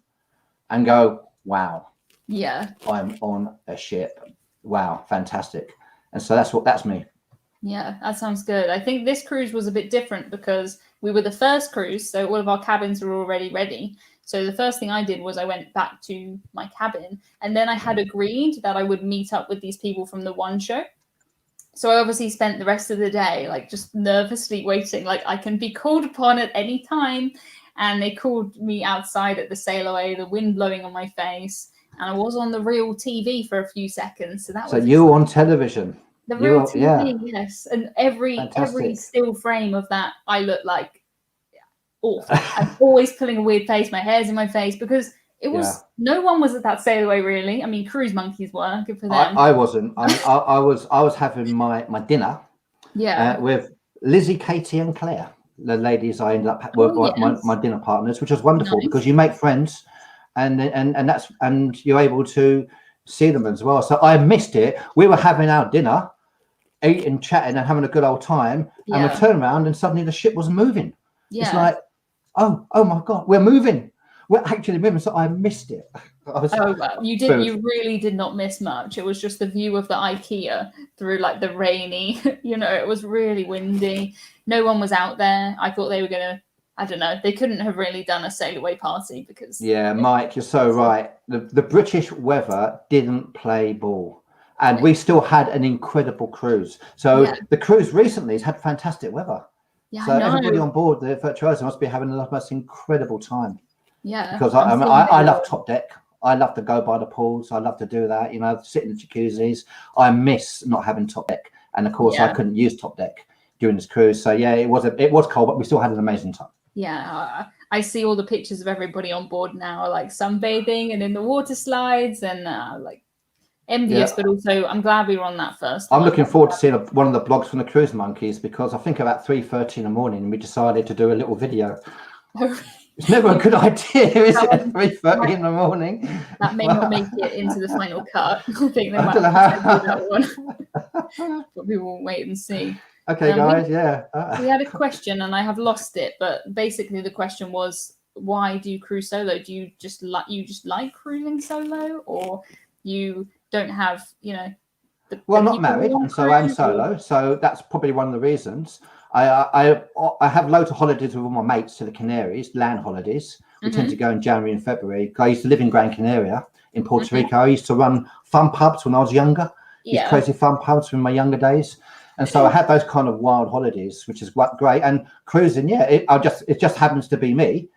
and go, wow. Yeah. I'm on a ship. Wow, fantastic. And so that's me. Yeah, that sounds good. I think this cruise was a bit different because we were the first cruise, so all of our cabins were already ready. So the first thing I did was I went back to my cabin, and then I had agreed that I would meet up with these people from the One Show. So I obviously spent the rest of the day like just nervously waiting, like I can be called upon at any time. And they called me outside at the sail away, the wind blowing on my face, and I was on the real TV for a few seconds. So that was you were on television. The real TV, yes. And every still frame of that, I look like awful. I'm always pulling a weird face. My hair's in my face because it was no one was at that sail away really. I mean, cruise monkeys were good for them. I wasn't. I was having my dinner. With Lizzie, Katie, and Claire. the ladies I ended up were my dinner partners, which was wonderful because you make friends, and you're able to see them as well. So I missed it. We were having our dinner, eating, chatting, and having a good old time, and we turned around and suddenly the ship was moving. It's like, oh my God, we're moving. We're actually moving. So I missed it. You did. You really did not miss much. It was just the view of the IKEA through like the rainy. It was really windy. No one was out there. I thought they were gonna. I don't know. They couldn't have really done a sail away party because. Yeah, Mike, you're so right. The British weather didn't play ball, and we still had an incredible cruise. So the cruise recently has had fantastic weather. Yeah, so everybody on board the Virtuoso must be having the most incredible time. Yeah, because I love top deck. I love to go by the pools. I love to do that. Sit in the jacuzzis. I miss not having top deck, and of course I couldn't use top deck during this cruise. So yeah, it was cold, but we still had an amazing time. Yeah, I see all the pictures of everybody on board now, like sunbathing and in the water slides, and like envious, but also I'm glad we were on that first. I'm looking forward to seeing one of the blogs from the Cruise Monkeys because I think about 3:30 in the morning we decided to do a little video. It's never a good idea, is it? At 3:30 in the morning. That may not make it into the final cut. I think they might have to do that one. But we will wait and see. Okay, guys. We had a question, and I have lost it. But basically, the question was, why do you cruise solo? Do you just like cruising solo, or you don't have, well, not married, and so I'm solo. So that's probably one of the reasons. I have loads of holidays with all my mates to the Canaries, land holidays. We tend to go in January and February. I used to live in Gran Canaria in Puerto Rico. I used to run fun pubs when I was younger. These crazy fun pubs in my younger days. And so I had those kind of wild holidays, which is great. And cruising, it just happens to be me.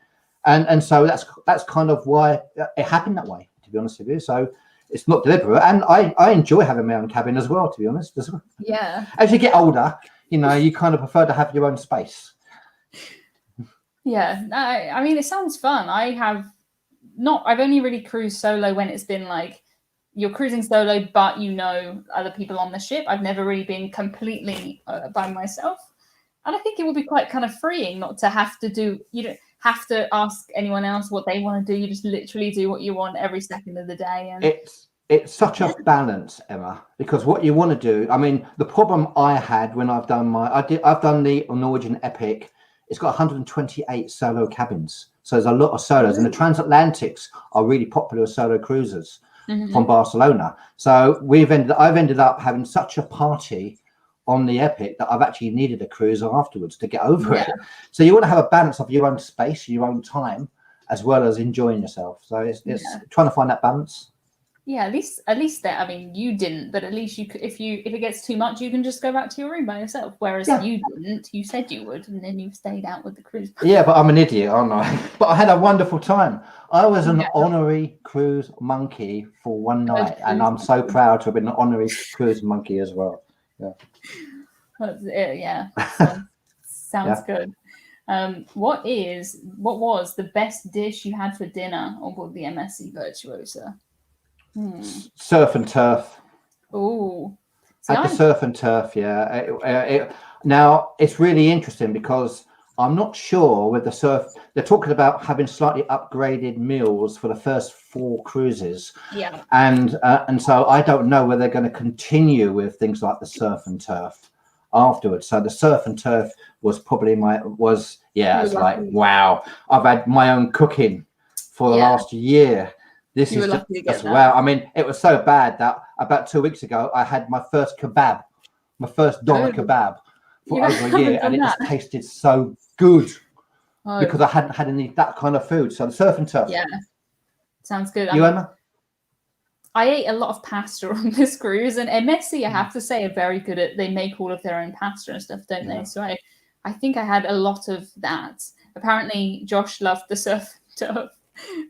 And so that's kind of why it happened that way, to be honest with you. So it's not deliberate. And I enjoy having my own cabin as well, to be honest. Yeah. As you get older, you kind of prefer to have your own space. Yeah, I mean, it sounds fun. I've only really cruised solo when it's been like you're cruising solo, but other people on the ship. I've never really been completely by myself. And I think it would be quite kind of freeing not to have to you don't have to ask anyone else what they want to do. You just literally do what you want every second of the day. And it's such a balance, Emma, because what you want to do, I mean, the problem I had when I've done the Norwegian Epic, it's got 128 solo cabins. So there's a lot of solos, and the transatlantics are really popular with solo cruisers from Barcelona. So I've ended up having such a party on the Epic that I've actually needed a cruiser afterwards to get over it. So you want to have a balance of your own space, your own time, as well as enjoying yourself. So it's trying to find that balance. Yeah, at least that. I mean, you didn't, but at least you could. If it gets too much, you can just go back to your room by yourself. Whereas you didn't. You said you would, and then you stayed out with the cruise. Yeah, but I'm an idiot, aren't I? But I had a wonderful time. I was an honorary cruise monkey for one night, and I'm so proud to have been an honorary cruise monkey as well. Yeah. Sounds good. What was the best dish you had for dinner on board the MSC Virtuosa? Surf and turf. Oh, at the surf and turf. Now it's really interesting because I'm not sure with the surf. They're talking about having slightly upgraded meals for the first 4 cruises. Yeah. And so I don't know whether they're going to continue with things like the surf and turf afterwards. So the surf and turf was probably it's like, wow, I've had my own cooking for the last year. This is just wow. I mean, it was so bad that about 2 weeks ago, I had my first kebab, my first doner kebab for over a year, and it just tasted so good because I hadn't had any that kind of food. So the surf and turf. Yeah, sounds good. You, Emma? I ate a lot of pasta on this cruise, and MSC, I have to say, are very good at. They make all of their own pasta and stuff, don't they? So I think I had a lot of that. Apparently, Josh loved the surf and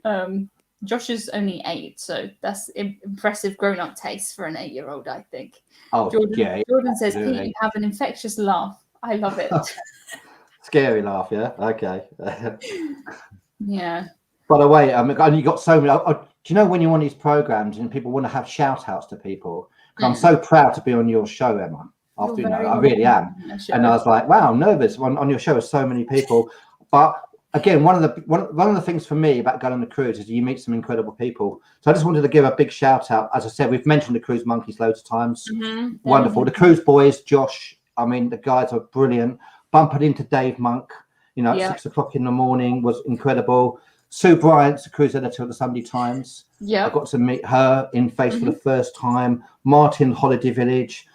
turf. Josh is only 8, so that's impressive grown-up taste for an 8-year-old, I think. Oh, Jordan says, Pete, you have an infectious laugh. I love it. Scary laugh, yeah? Okay. Yeah. By the way, and you got so many. Do you know when you're on these programs and people want to have shout-outs to people? I'm so proud to be on your show, Emma. after, You're very I really am. welcome on the show. And I was like, wow, I'm nervous on your show with so many people. But again, one of the things for me about going on the cruise is you meet some incredible people. So I just wanted to give a big shout out. As I said, we've mentioned the Cruise Monkeys loads of times. Wonderful. The Cruise Boys, Josh, I mean, the guys are brilliant. Bumped into Dave Monk, at 6 o'clock in the morning, was incredible. Sue Bryant's a cruise editor of the Sunday Times. I got to meet her in face for the first time. Martin, Holiday Village.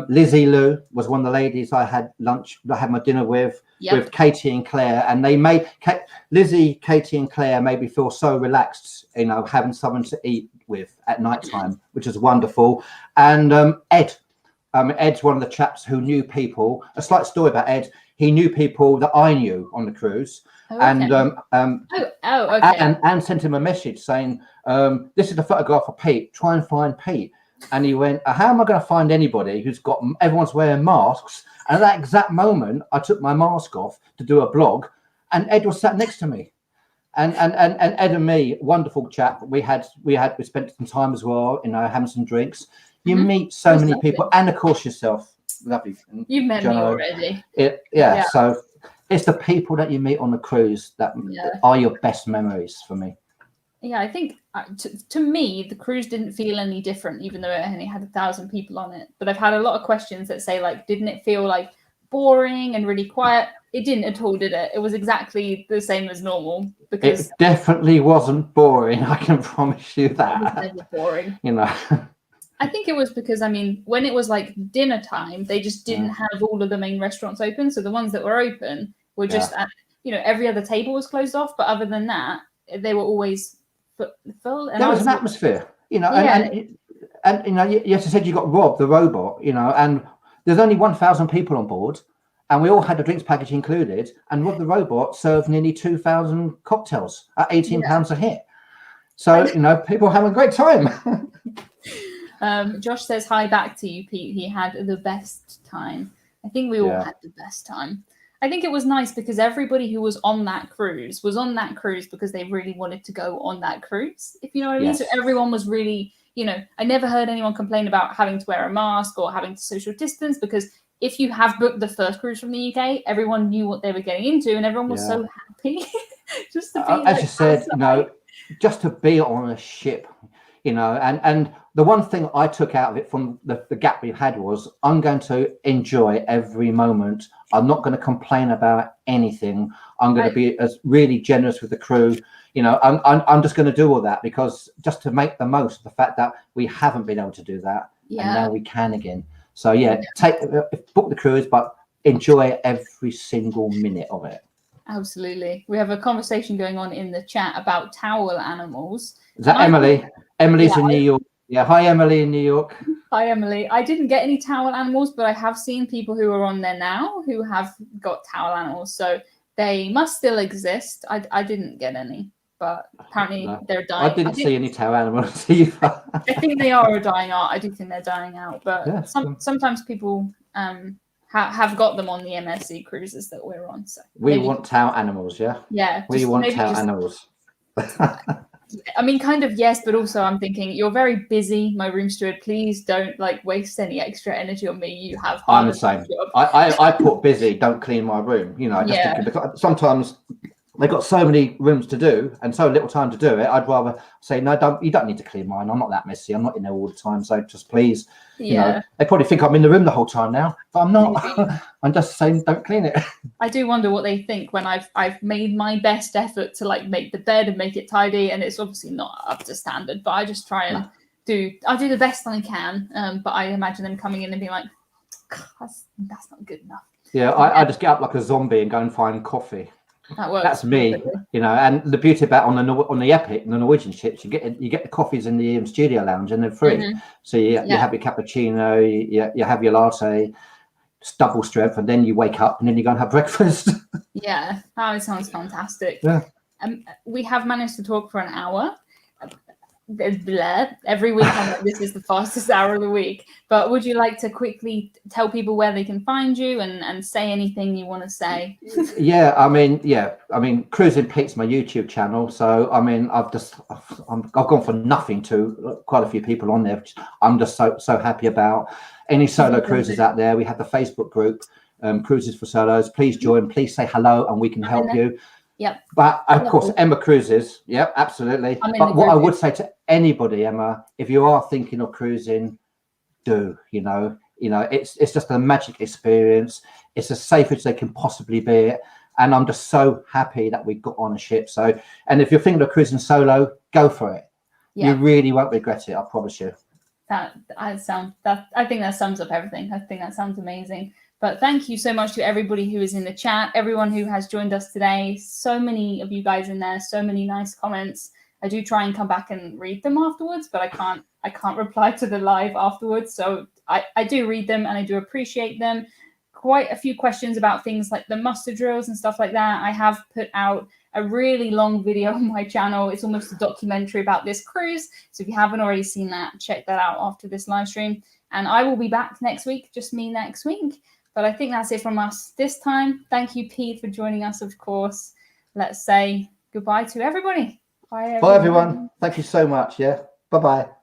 Lizzie Lou was one of the ladies I had my dinner with Katie and Claire, and they made Lizzie, Katie and Claire made me feel so relaxed, having someone to eat with at night time, which is wonderful. And Ed. Ed's one of the chaps who knew people. A slight story about Ed. He knew people that I knew on the cruise. And Anne sent him a message saying, this is the photograph of Pete. Try and find Pete. And he went, how am I going to find anybody who's got everyone's wearing masks? And at that exact moment, I took my mask off to do a blog, and Ed was sat next to me. And Ed and me, wonderful chap. We spent some time as well, having some drinks. You meet so many people, and of course yourself. Lovely. You've met me already. So it's the people that you meet on the cruise that are your best memories for me. Yeah, I think to me, the cruise didn't feel any different, even though it only had 1,000 people on it. But I've had a lot of questions that say, like, didn't it feel like boring and really quiet? It didn't at all, did it? It was exactly the same as normal. Because it definitely wasn't boring. I can promise you that. It was never boring. I think it was because, when it was like dinner time, they just didn't have all of the main restaurants open. So the ones that were open were just at, every other table was closed off. But other than that, they were always full. And there was an atmosphere, and you said you got Rob, the robot, and there's only 1,000 people on board. And we all had the drinks package included. And Rob, the robot, served nearly 2,000 cocktails at £18 a hit. So, people having a great time. Josh says hi back to you, Pete. He had the best time. I think we all had the best time. I think it was nice because everybody who was on that cruise because they really wanted to go on that cruise, if you know what I mean. So everyone was really, I never heard anyone complain about having to wear a mask or having to social distance, because if you have booked the first cruise from the UK, everyone knew what they were getting into and everyone was so happy just to be as you said, just to be on a ship. And the one thing I took out of it from the gap we've had was I'm going to enjoy every moment. I'm not going to complain about anything. I'm going to be as really generous with the crew. I'm just going to do all that because just to make the most of the fact that we haven't been able to do that. And now we can again. So book the cruise, but enjoy every single minute of it. Absolutely. We have a conversation going on in the chat about towel animals. Is that Emily? Emily's in New York. Yeah, hi Emily in New York. Hi Emily. I didn't get any towel animals, but I have seen people who are on there now who have got towel animals. So they must still exist. I didn't get any, but apparently they're dying. I didn't see any towel animals either. I think they are dying out. I do think they're dying out, but sometimes people have got them on the MSC cruises that we're on. So we want towel animals, yeah? Yeah. We want towel animals. Kind of yes, but also I'm thinking you're very busy, my room steward. Please don't waste any extra energy on me. You have. I'm the same. I put busy. Don't clean my room. Because sometimes they've got so many rooms to do and so little time to do it. I'd rather say no. You don't need to clean mine. I'm not that messy. I'm not in there all the time. So just please. They probably think I'm in the room the whole time now, but I'm not. I'm just saying don't clean it. I do wonder what they think when I've made my best effort to make the bed and make it tidy, and it's obviously not up to standard, but I just try and do the best I can. But I imagine them coming in and being like, that's not good enough. Yeah, I just get up like a zombie and go and find coffee. That works. That's me, And the beauty about on the Epic, the Norwegian ships, you get the coffees in the studio lounge and they're free. So you have your cappuccino, you have your latte, double strength, and then you wake up and then you go and have breakfast. Yeah, it sounds fantastic. Yeah. We have managed to talk for an hour. blah. Every week I'm like, this is the fastest hour of the week. But would you like to quickly tell people where they can find you and say anything you want to say? Yeah, I mean, Cruising Pete's my YouTube channel. So I mean, I've gone for nothing to quite a few people on there, which I'm just so happy about. Any solo cruisers out there, we have the Facebook group, Cruises for Solos. Please join, please say hello, and we can help you. Yep. But of course, EmmaCruises, yep, absolutely. But what I would say to anybody, Emma, if you are thinking of cruising, you know, it's just a magic experience. It's as safe as they can possibly be, and I'm just so happy that we got on a ship. So, and if you're thinking of cruising solo, go for it. You really won't regret it, I promise you. I think that sums up everything. I think that sounds amazing. But thank you so much to everybody who is in the chat, everyone who has joined us today. So many of you guys in there, so many nice comments. I do try and come back and read them afterwards, but I can't reply to the live afterwards. So I do read them and I do appreciate them. Quite a few questions about things like the muster drills and stuff like that. I have put out a really long video on my channel. It's almost a documentary about this cruise. So if you haven't already seen that, check that out after this live stream. And I will be back next week, just me next week. But I think that's it from us this time. Thank you, Pete, for joining us, of course. Let's say goodbye to everybody. Bye, everyone. Bye, everyone. Thank you so much. Yeah. Bye-bye.